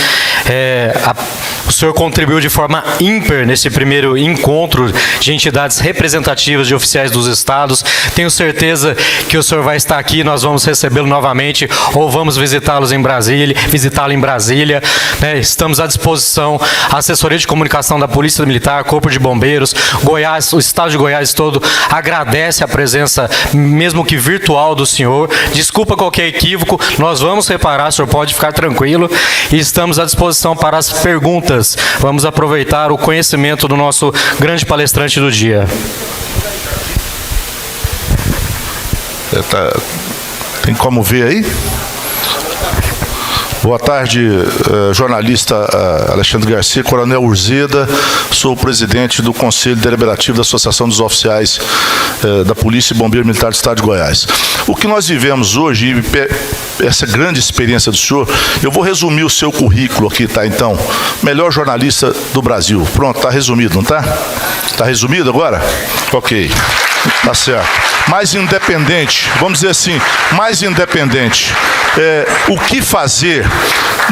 O senhor contribuiu de forma ímpar nesse primeiro encontro de entidades representativas de oficiais dos estados. Tenho certeza que o senhor vai estar aqui, nós vamos recebê-lo novamente ou vamos visitá-lo em Brasília. Estamos à disposição. A assessoria de comunicação da Polícia Militar, Corpo de Bombeiros, Goiás, o estado de Goiás todo agradece a presença, mesmo que virtual, do senhor. Desculpa qualquer equívoco, nós vamos reparar, o senhor pode ficar tranquilo, e estamos à disposição para as perguntas. Vamos aproveitar o conhecimento do nosso grande palestrante do dia. Tem como ver aí? Boa tarde, jornalista Alexandre Garcia, Coronel Urzeda, sou o presidente do Conselho Deliberativo da Associação dos Oficiais da Polícia e Bombeiro Militar do Estado de Goiás. O que nós vivemos hoje, essa grande experiência do senhor, eu vou resumir o seu currículo aqui, tá? Então, melhor jornalista do Brasil. Pronto, tá resumido, não tá? Tá resumido agora? Ok, tá certo. Mais independente, vamos dizer assim, mais independente. O que fazer?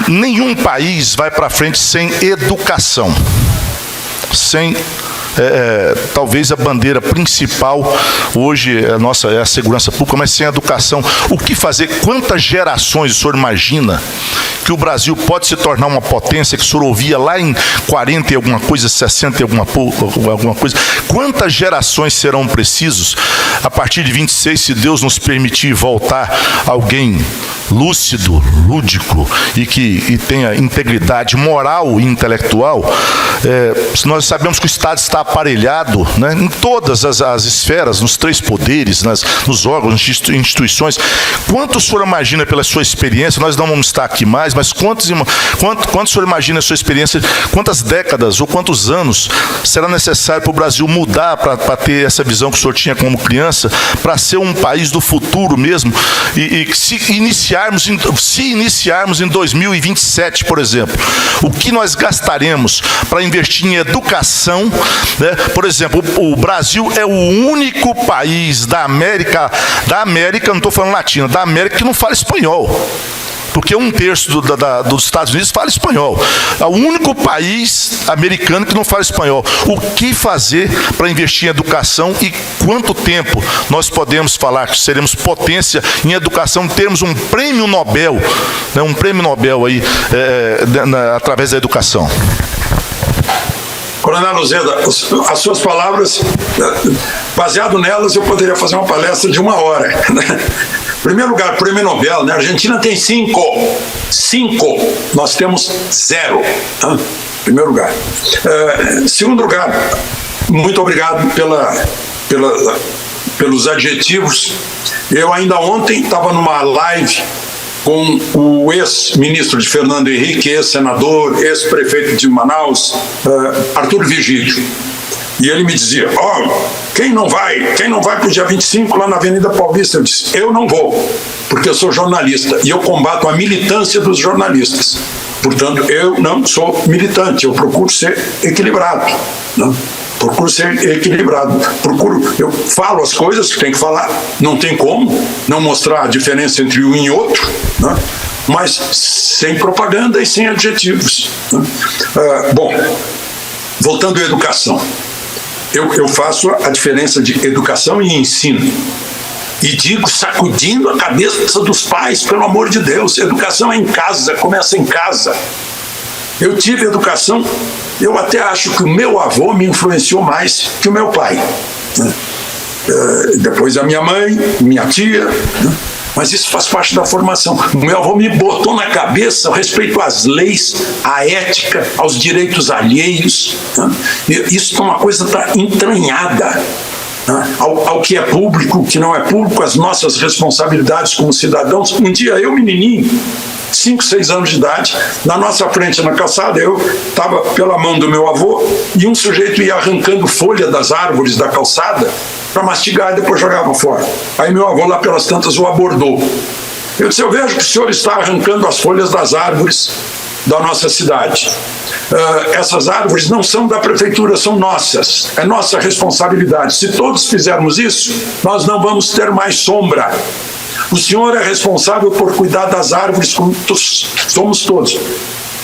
Nenhum país vai para frente sem educação, sem talvez a bandeira principal hoje é a segurança pública, mas sem educação. O que fazer? Quantas gerações o senhor imagina que o Brasil pode se tornar uma potência que o senhor ouvia lá em 40 e alguma coisa, 60 e alguma coisa? Quantas gerações serão precisos a partir de 26, se Deus nos permitir voltar alguém lúcido, lúdico e tenha integridade moral e intelectual? Nós sabemos que o Estado está aparelhado, né, em todas as esferas, nos 3 poderes, nos órgãos, instituições. Quanto o senhor imagina pela sua experiência, nós não vamos estar aqui mais, mas quanto o senhor imagina a sua experiência, quantas décadas ou quantos anos será necessário para o Brasil mudar, para ter essa visão que o senhor tinha como criança, para ser um país do futuro mesmo, e se iniciarmos em 2027, por exemplo, o que nós gastaremos para investir em educação, né? Por exemplo, o Brasil é o único país da América, não estou falando latina, da América que não fala espanhol. Porque 1/3 dos Estados Unidos fala espanhol. É o único país americano que não fala espanhol. O que fazer para investir em educação e quanto tempo nós podemos falar que seremos potência em educação, termos um prêmio Nobel, né, aí, através da educação? Coronel Urzeda, as suas palavras, baseado nelas, eu poderia fazer uma palestra de 1 hora. Em primeiro lugar, prêmio Nobel, né? A Argentina tem 5. Nós temos 0. Tá? Em primeiro lugar. Segundo lugar, muito obrigado pelos adjetivos. Eu ainda ontem estava numa live com o ex-ministro de Fernando Henrique, ex-senador, ex-prefeito de Manaus, Arthur Vigílio. E ele me dizia, quem não vai para o dia 25 lá na Avenida Paulista? Eu disse, eu não vou, porque eu sou jornalista e eu combato a militância dos jornalistas. Portanto, eu não sou militante, eu procuro ser equilibrado, né? Eu falo as coisas que tem que falar, não tem como não mostrar a diferença entre um e outro, né? Mas sem propaganda e sem adjetivos, né? Bom, voltando à educação, eu faço a diferença de educação e ensino. E digo, sacudindo a cabeça dos pais, pelo amor de Deus, educação é em casa, começa em casa. Eu tive educação, eu até acho que o meu avô me influenciou mais que o meu pai, né? Depois a minha mãe, minha tia, né? Mas isso faz parte da formação. O meu avô me botou na cabeça o respeito às leis, à ética, aos direitos alheios, né? Isso é uma coisa que está entranhada, né? Ao que é público, o que não é público, as nossas responsabilidades como cidadãos. Um dia eu, menininho, 5, 6 anos de idade, na nossa frente na calçada, eu estava pela mão do meu avô e um sujeito ia arrancando folha das árvores da calçada para mastigar e depois jogava fora. Aí meu avô lá pelas tantas o abordou Eu disse, eu vejo que o senhor está arrancando as folhas das árvores da nossa cidade. Essas árvores não são da prefeitura, são nossas. É nossa responsabilidade. Se todos fizermos isso, nós não vamos ter mais sombra. O senhor é responsável por cuidar das árvores como somos todos.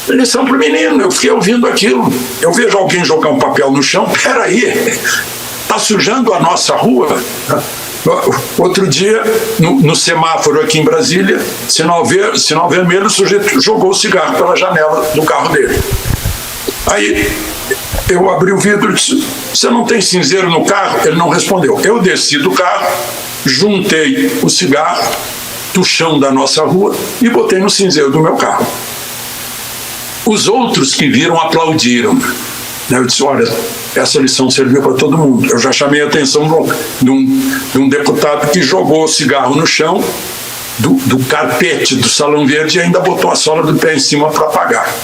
Lição para o menino, eu fiquei ouvindo aquilo. Eu vejo alguém jogar um papel no chão, peraí, está sujando a nossa rua. Outro dia, no semáforo aqui em Brasília, sinal vermelho, o sujeito jogou o cigarro pela janela do carro dele. Aí eu abri o vidro e disse, você não tem cinzeiro no carro? Ele não respondeu. Eu desci do carro, juntei o cigarro do chão da nossa rua e botei no cinzeiro do meu carro. Os outros que viram aplaudiram. Eu disse, olha, essa lição serviu para todo mundo. Eu já chamei a atenção de um deputado que jogou o cigarro no chão do carpete do Salão Verde e ainda botou a sola do pé em cima para apagar.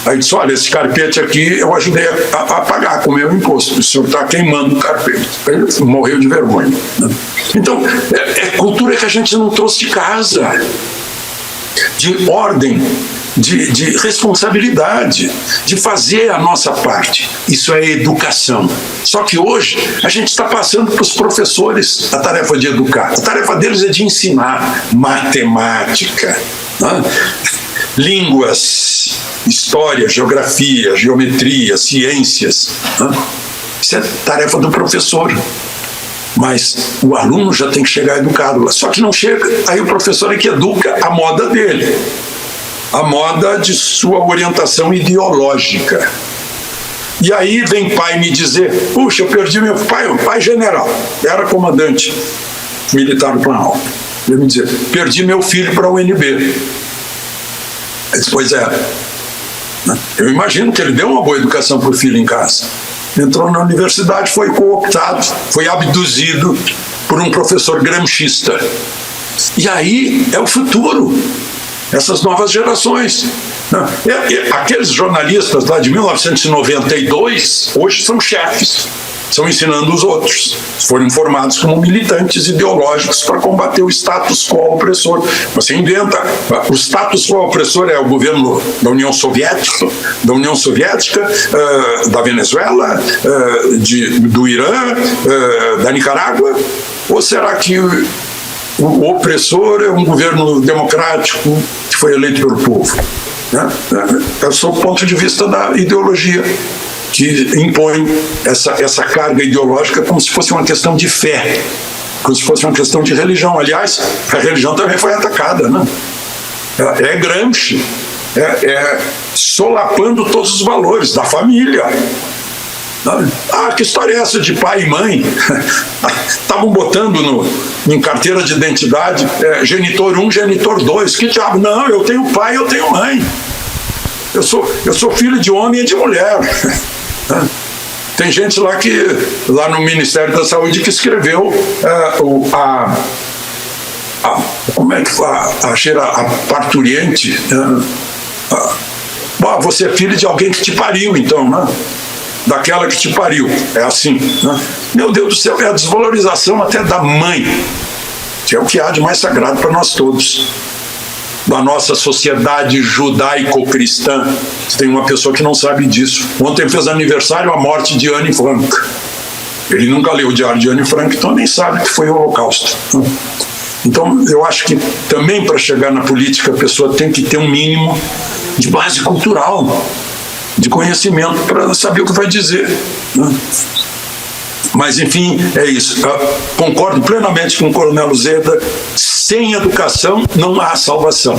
Aí disse, olha, esse carpete aqui eu ajudei a pagar com o meu imposto. O senhor está queimando o carpete. Ele morreu de vergonha. Então, é cultura que a gente não trouxe de casa. De ordem, de responsabilidade, de fazer a nossa parte. Isso é educação. Só que hoje a gente está passando para os professores a tarefa de educar. A tarefa deles é de ensinar matemática, né? Línguas, história, geografia, geometria, ciências, né? Isso é tarefa do professor. Mas o aluno já tem que chegar educado lá. Só que não chega, aí o professor é que educa a moda dele, a moda de sua orientação ideológica. E aí vem pai me dizer, puxa, eu perdi meu pai, o pai general, era comandante militar do Planalto. Ele me dizia, perdi meu filho para a UNB. Eu disse, pois é. Eu imagino que ele deu uma boa educação para o filho em casa. Entrou na universidade, foi cooptado, foi abduzido por um professor gramscista. E aí é o futuro, essas novas gerações. Aqueles jornalistas lá de 1992, hoje são chefes, estão ensinando os outros. Foram formados como militantes ideológicos para combater o status quo opressor. Você inventa. O status quo opressor é o governo da União Soviética, da Venezuela, do Irã, da Nicarágua? Ou será que o opressor é um governo democrático que foi eleito pelo povo? É só o ponto de vista da ideologia, que impõe essa carga ideológica como se fosse uma questão de fé, como se fosse uma questão de religião. Aliás, a religião também foi atacada, né? É Gramsci, solapando todos os valores da família. Ah, que história é essa de pai e mãe? Estavam botando em carteira de identidade genitor 1, genitor 2. Que diabo? Não, eu tenho pai, eu tenho mãe. Eu sou filho de homem e de mulher. Tem gente lá no Ministério da Saúde que escreveu como é que a parturiente. Você é filho de alguém que te pariu, então, né? Daquela que te pariu. É assim, né? Meu Deus do céu, é a desvalorização até da mãe, que é o que há de mais sagrado para nós todos. Da nossa sociedade judaico-cristã. Tem uma pessoa que não sabe disso. Ontem fez aniversário a morte de Anne Frank. Ele nunca leu o diário de Anne Frank, então nem sabe que foi o Holocausto. Então, eu acho que também para chegar na política a pessoa tem que ter um mínimo de base cultural, de conhecimento para saber o que vai dizer, né? Mas, enfim, é isso. Eu concordo plenamente com o Coronel Uzeda. Sem educação não há salvação.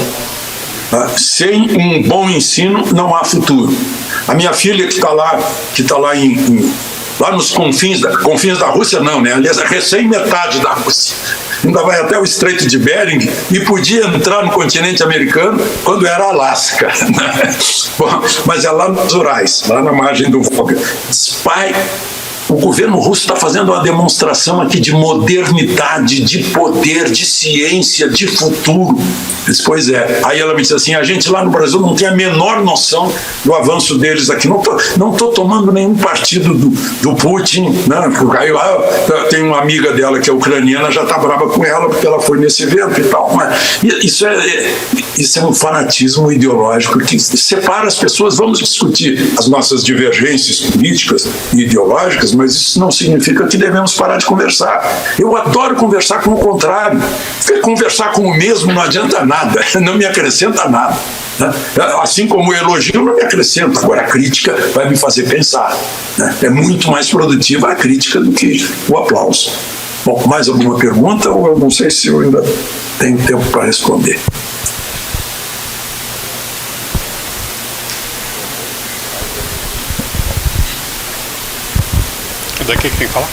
Sem um bom ensino não há futuro. A minha filha que está lá lá nos confins da Rússia, não, né? Aliás, recém-metade da Rússia. Ainda vai até o Estreito de Bering e podia entrar no continente americano quando era Alasca, né? Bom, mas é lá nos Urais, lá na margem do Volga. Diz, pai, O governo russo está fazendo uma demonstração aqui de modernidade, de poder, de ciência, de futuro. Pois é. Aí ela me disse assim, a gente lá no Brasil não tem a menor noção do avanço deles aqui. Não tô tomando nenhum partido do Putin, né? Aí tem uma amiga dela que é ucraniana, já está brava com ela porque ela foi nesse evento e tal. Mas isso é um fanatismo ideológico que separa as pessoas. Vamos discutir as nossas divergências políticas e ideológicas, mas isso não significa que devemos parar de conversar. Eu adoro conversar com o contrário. Conversar com o mesmo não adianta nada, não me acrescenta nada. Assim como o elogio não me acrescenta, agora a crítica vai me fazer pensar. É muito mais produtiva a crítica do que o aplauso. Bom, mais alguma pergunta? Ou eu não sei se eu ainda tenho tempo para responder. Daqui quem fala?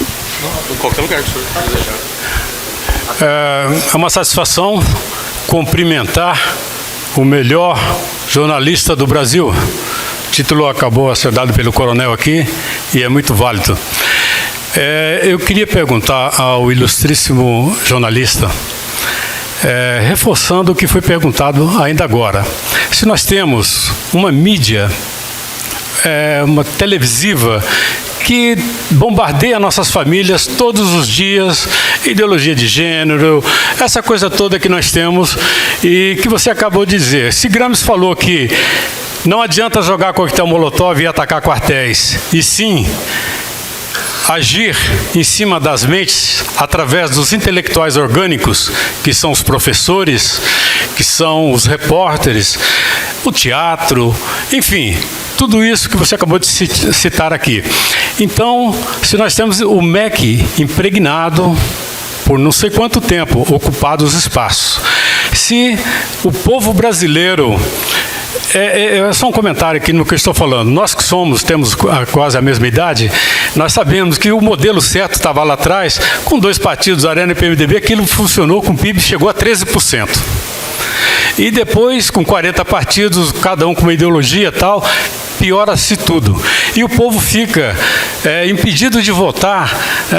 Em qualquer lugar que o senhor desejar. É uma satisfação cumprimentar o melhor jornalista do Brasil. O título acabou a ser dado pelo coronel aqui e é muito válido. Eu queria perguntar ao ilustríssimo jornalista, reforçando o que foi perguntado ainda agora. Se nós temos uma mídia, uma televisiva, que bombardeia nossas famílias todos os dias, ideologia de gênero, essa coisa toda que nós temos e que você acabou de dizer. Se Gramsci falou que não adianta jogar coquetel molotov e atacar quartéis, e sim agir em cima das mentes através dos intelectuais orgânicos, que são os professores, que são os repórteres, o teatro, enfim, tudo isso que você acabou de citar aqui. Então, se nós temos o MEC impregnado por não sei quanto tempo, ocupado os espaços, se o povo brasileiro... É só um comentário aqui no que eu estou falando. Nós que temos quase a mesma idade, nós sabemos que o modelo certo estava lá atrás, com 2 partidos, Arena e PMDB, aquilo funcionou, com o PIB chegou a 13%. E depois, com 40 partidos, cada um com uma ideologia e tal, piora-se tudo. E o povo fica impedido de votar,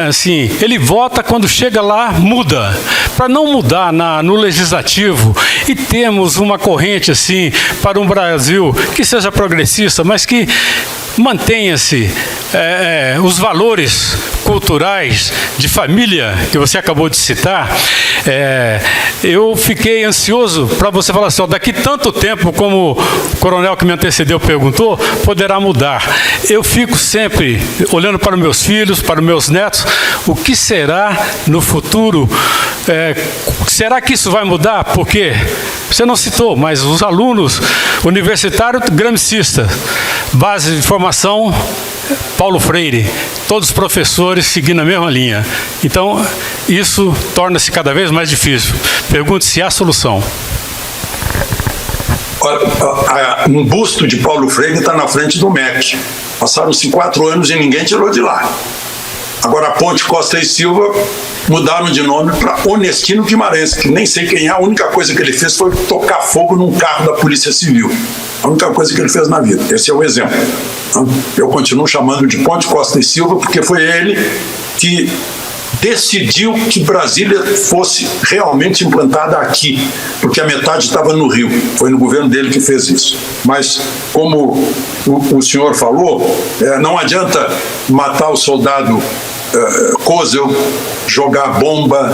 assim, ele vota quando chega lá, muda. Para não mudar no legislativo e termos uma corrente assim para um Brasil que seja progressista, mas que mantenha-se os valores culturais de família que você acabou de citar, eu fiquei ansioso para você falar assim, daqui tanto tempo, como o coronel que me antecedeu perguntou, poderá mudar. Eu fico sempre olhando para os meus filhos, para os meus netos, o que será no futuro? Será que isso vai mudar? Porque você não citou, mas os alunos universitários gramscistas, base de formação Paulo Freire, todos os professores seguindo a mesma linha. Então, isso torna-se cada vez mais difícil. Pergunte se há solução. Um busto de Paulo Freire está na frente do MEC. Passaram-se 4 anos e ninguém tirou de lá. Agora, a Ponte Costa e Silva mudaram de nome para Onestino Guimarães, que nem sei quem é, a única coisa que ele fez foi tocar fogo num carro da Polícia Civil. A única coisa que ele fez na vida. Esse é o exemplo. Eu continuo chamando de Ponte Costa e Silva porque foi ele que decidiu que Brasília fosse realmente implantada aqui, porque a metade estava no Rio. Foi no governo dele que fez isso. Mas, como o senhor falou, não adianta matar o soldado Kozel, jogar bomba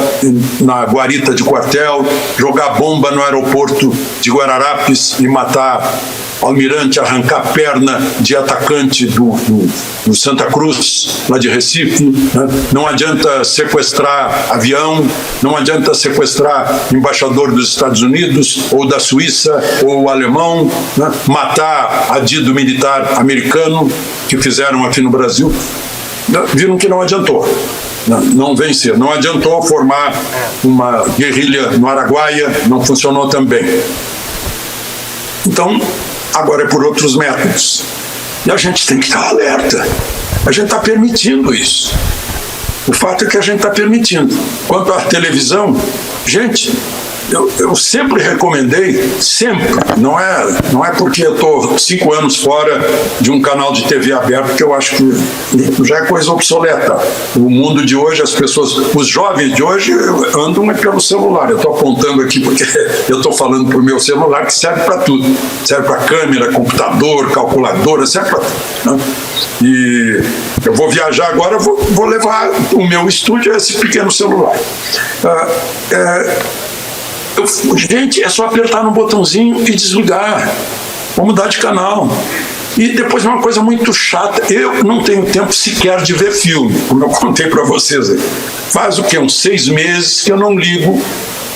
na guarita de quartel, jogar bomba no aeroporto de Guararapes e matar almirante, arrancar perna de atacante do Santa Cruz, lá de Recife, né? Não adianta sequestrar avião, não adianta sequestrar embaixador dos Estados Unidos, ou da Suíça, ou alemão, né? Matar adido militar americano, que fizeram aqui no Brasil. Viram que não adiantou. Não vencer. Não adiantou formar uma guerrilha no Araguaia, não funcionou também. Então, agora é por outros métodos. E a gente tem que estar alerta. A gente está permitindo isso. O fato é que a gente está permitindo. Quanto à televisão, gente, eu sempre recomendei, sempre, não é porque eu estou 5 anos fora de um canal de TV aberto que eu acho que já é coisa obsoleta. O mundo de hoje, as pessoas, os jovens de hoje andam pelo celular. Eu estou apontando aqui porque eu estou falando para o meu celular, que serve para tudo. Serve para câmera, computador, calculadora, serve para tudo, né? E eu vou viajar agora, vou levar o meu estúdio a esse pequeno celular. Gente, é só apertar no botãozinho e desligar. Vou mudar de canal. E depois uma coisa muito chata, eu não tenho tempo sequer de ver filme, como eu contei para vocês aí. Faz o quê? Uns 6 meses que eu não ligo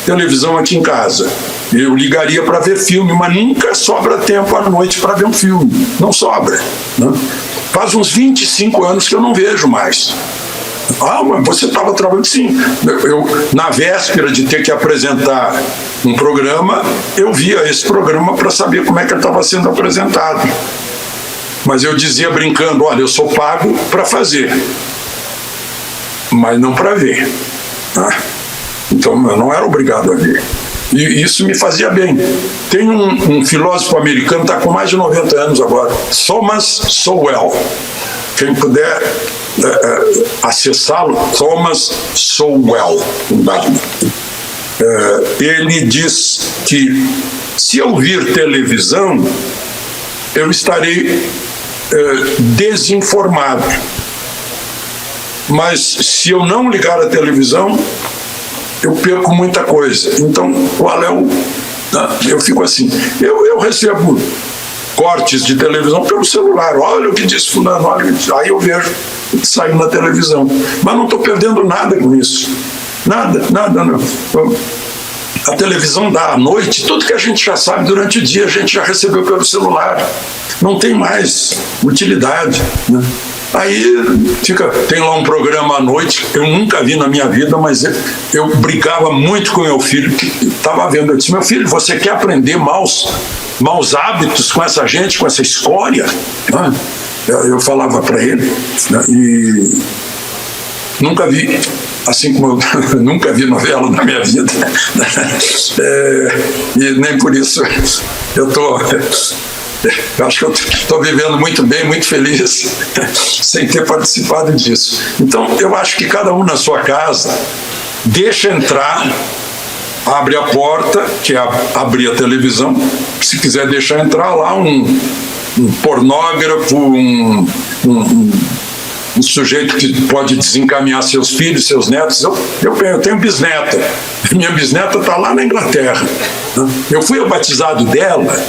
televisão aqui em casa. Eu ligaria para ver filme, mas nunca sobra tempo à noite para ver um filme. Não sobra, né? Faz uns 25 anos que eu não vejo mais. Mas você estava trabalhando? Sim. Na véspera de ter que apresentar um programa, eu via esse programa para saber como é que ele estava sendo apresentado. Mas eu dizia brincando, olha, eu sou pago para fazer, mas não para ver. Então eu não era obrigado a ver. E isso me fazia bem. Tem um filósofo americano, está com mais de 90 anos agora, Thomas Sowell. Quem puder acessá-lo, Thomas Sowell. Ele diz que se eu vir televisão, eu estarei desinformado. Mas se eu não ligar a televisão, eu perco muita coisa. Então, qual é o... Eu fico assim, eu recebo cortes de televisão pelo celular. Olha o que disse fulano, olha o que disse. Aí eu vejo saindo na televisão. Mas não estou perdendo nada com isso. Nada não. A televisão dá à noite, tudo que a gente já sabe durante o dia, a gente já recebeu pelo celular. Não tem mais utilidade, né? Aí tem lá um programa à noite, eu nunca vi na minha vida, mas eu brigava muito com meu filho, que estava vendo. Eu disse, meu filho, você quer aprender maus hábitos com essa gente, com essa escória? Eu falava para ele, né? E nunca vi, assim como eu nunca vi novela na minha vida, e nem por isso eu acho que eu estou vivendo muito bem, muito feliz, sem ter participado disso. Então, eu acho que cada um na sua casa deixa entrar, abre a porta, que é abrir a televisão, se quiser deixar entrar lá um pornógrafo, um sujeito que pode desencaminhar seus filhos, seus netos. Eu tenho bisneta, minha bisneta está lá na Inglaterra. Eu fui ao batizado dela.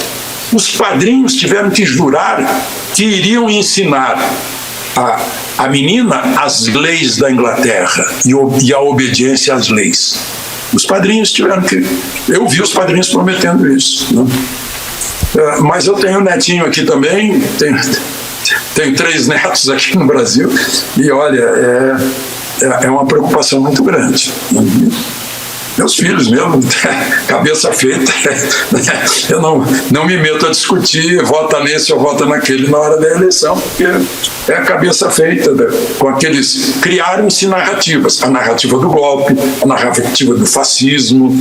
Os padrinhos tiveram que jurar que iriam ensinar a menina as leis da Inglaterra e a obediência às leis. Os padrinhos tiveram que... Eu vi os padrinhos prometendo isso, né? Mas eu tenho um netinho aqui também, tenho 3 netos aqui no Brasil, e olha, é uma preocupação muito grande, né? Meus filhos mesmo, cabeça feita, eu não me meto a discutir, vota nesse ou vota naquele na hora da eleição, porque é a cabeça feita, com aqueles... Criaram-se narrativas, a narrativa do golpe, a narrativa do fascismo.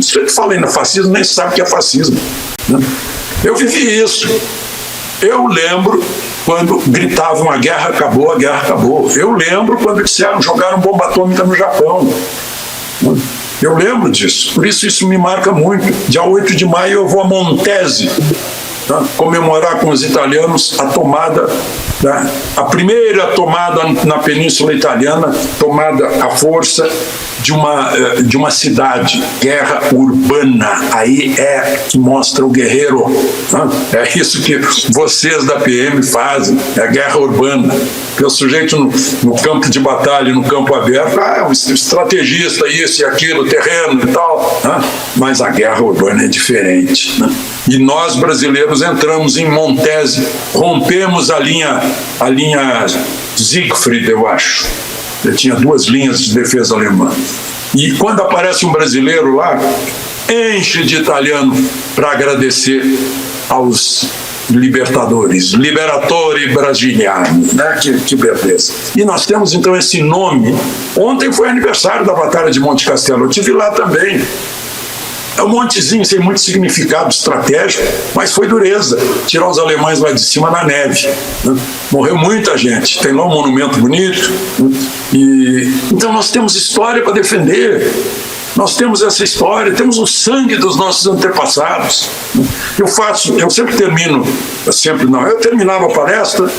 Se eu falei no fascismo, nem sabe o que é fascismo, né? Eu vivi isso. Eu lembro quando gritavam a guerra acabou, a guerra acabou. Eu lembro quando disseram jogaram bomba atômica no Japão. Eu lembro disso, por isso me marca muito. Dia 8 de maio eu vou a Montese, tá? Comemorar com os italianos a tomada, tá? A primeira tomada na Península Italiana, tomada à força de uma cidade, guerra urbana. Aí é que mostra o guerreiro, tá? É isso que vocês da PM fazem, é a guerra urbana. Porque o sujeito no campo de batalha, no campo aberto, é um estrategista, isso e aquilo, terreno e tal, tá? Mas a guerra urbana é diferente, né? E nós brasileiros entramos em Montese, rompemos a linha Siegfried, eu acho. Eu tinha 2 linhas de defesa alemã. E quando aparece um brasileiro lá, enche de italiano para agradecer aos libertadores, Liberatori Brasiliani, né? Que beleza. E nós temos então esse nome. Ontem foi aniversário da Batalha de Monte Castelo, eu estive lá também. É um montezinho sem muito significado estratégico, mas foi dureza. Tirar os alemães lá de cima na neve. Né? Morreu muita gente. Tem lá um monumento bonito. Né? Então nós temos história para defender. Nós temos essa história, temos o sangue dos nossos antepassados. Eu sempre termino, eu terminava a palestra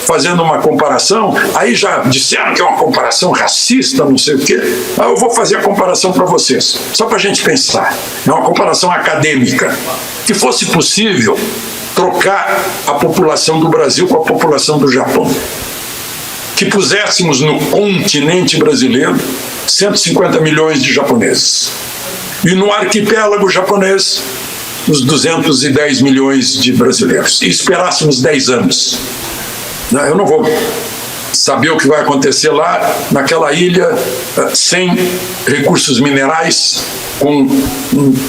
fazendo uma comparação, aí já disseram que é uma comparação racista, não sei o quê. Eu vou fazer a comparação para vocês, só para a gente pensar. É uma comparação acadêmica. Que fosse possível trocar a população do Brasil com a população do Japão. Que puséssemos no continente brasileiro 150 milhões de japoneses. E no arquipélago japonês, os 210 milhões de brasileiros. E esperássemos 10 anos. Eu não vou saber o que vai acontecer lá, naquela ilha, sem recursos minerais, com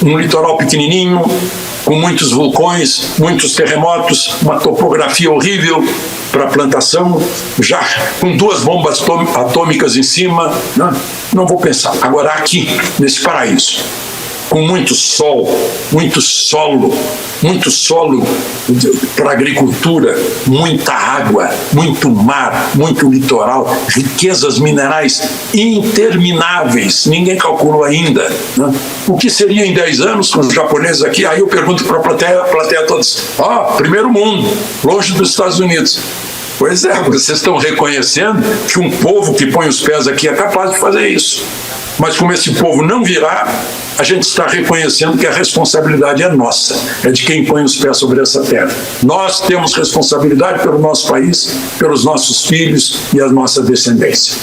um litoral pequenininho, com muitos vulcões, muitos terremotos, uma topografia horrível para a plantação, já com 2 bombas atômicas em cima. Não vou pensar. Agora, aqui, nesse paraíso, com muito sol, muito solo para a agricultura, muita água, muito mar, muito litoral, riquezas minerais intermináveis, ninguém calculou ainda. Né? O que seria em 10 anos com os japoneses aqui? Aí eu pergunto para a plateia todos, primeiro mundo, longe dos Estados Unidos. Pois é, vocês estão reconhecendo que um povo que põe os pés aqui é capaz de fazer isso. Mas como esse povo não virá, a gente está reconhecendo que a responsabilidade é nossa, é de quem põe os pés sobre essa terra. Nós temos responsabilidade pelo nosso país, pelos nossos filhos e a nossa descendência.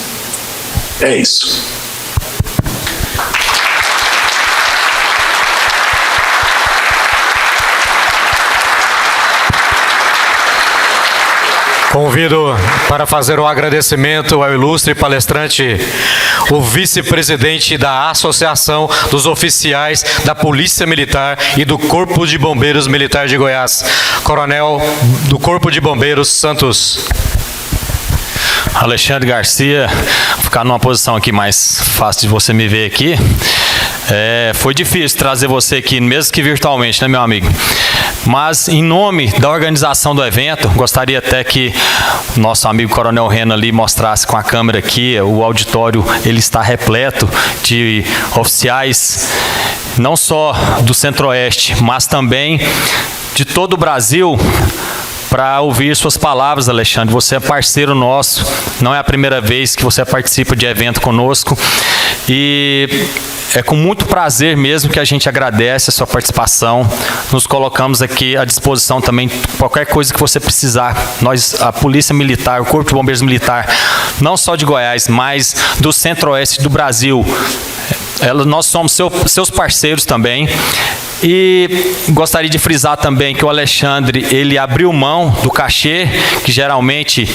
É isso. Convido para fazer um agradecimento ao ilustre palestrante, o vice-presidente da Associação dos Oficiais da Polícia Militar e do Corpo de Bombeiros Militar de Goiás, Coronel do Corpo de Bombeiros Santos. Alexandre Garcia, vou ficar numa posição aqui mais fácil de você me ver aqui. Foi difícil trazer você aqui, mesmo que virtualmente, né, meu amigo? Mas, em nome da organização do evento, gostaria até que nosso amigo Coronel Renan ali mostrasse com a câmera aqui, o auditório ele está repleto de oficiais, não só do Centro-Oeste, mas também de todo o Brasil, para ouvir suas palavras, Alexandre. Você é parceiro nosso, não é a primeira vez que você participa de evento conosco, e é com muito prazer mesmo que a gente agradece a sua participação. Nos colocamos aqui à disposição também, qualquer coisa que você precisar. Nós, a Polícia Militar, o Corpo de Bombeiros Militar, não só de Goiás, mas do Centro-Oeste do Brasil, nós somos seus parceiros também. E gostaria de frisar também que o Alexandre, ele abriu mão do cachê, que geralmente,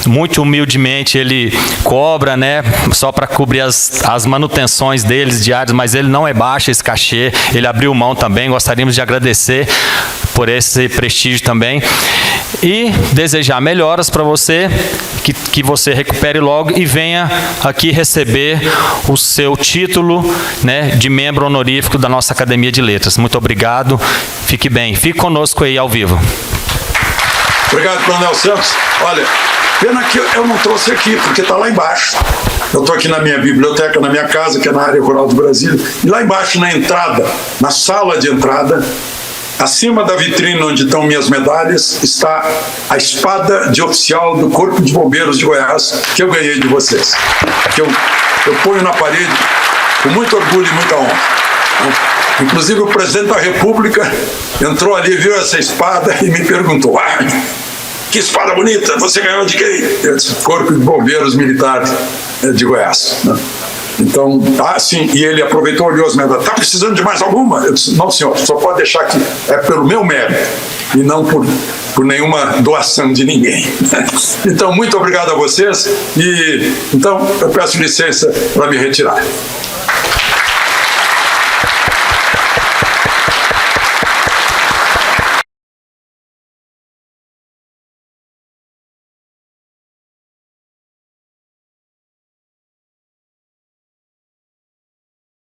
muito humildemente, ele cobra, né, só para cobrir as manutenções deles diárias, mas ele não é baixo esse cachê, ele abriu mão também. Gostaríamos de agradecer por esse prestígio também e desejar melhoras para você, que você recupere logo e venha aqui receber o seu título, né, de membro honorífico da nossa Academia de Letras. Muito obrigado, fique bem, fique conosco aí ao vivo. Obrigado, Coronel Santos. Olha, pena que eu não trouxe aqui, porque está lá embaixo. Eu estou aqui na minha biblioteca, na minha casa, que é na área rural do Brasil, e lá embaixo na entrada, na sala de entrada, acima da vitrine onde estão minhas medalhas, está a espada de oficial do Corpo de Bombeiros de Goiás, que eu ganhei de vocês. Que eu ponho na parede com muito orgulho e muita honra. Inclusive o presidente da República entrou ali, viu essa espada e me perguntou: que espada bonita, você ganhou de quem? Eu disse: Corpo de Bombeiros Militar de Goiás. Então, sim, e ele aproveitou, olhou as medalhas. Está precisando de mais alguma? Eu disse: não, senhor, só pode deixar aqui. É pelo meu mérito e não por nenhuma doação de ninguém. Então, muito obrigado a vocês. E então, eu peço licença para me retirar.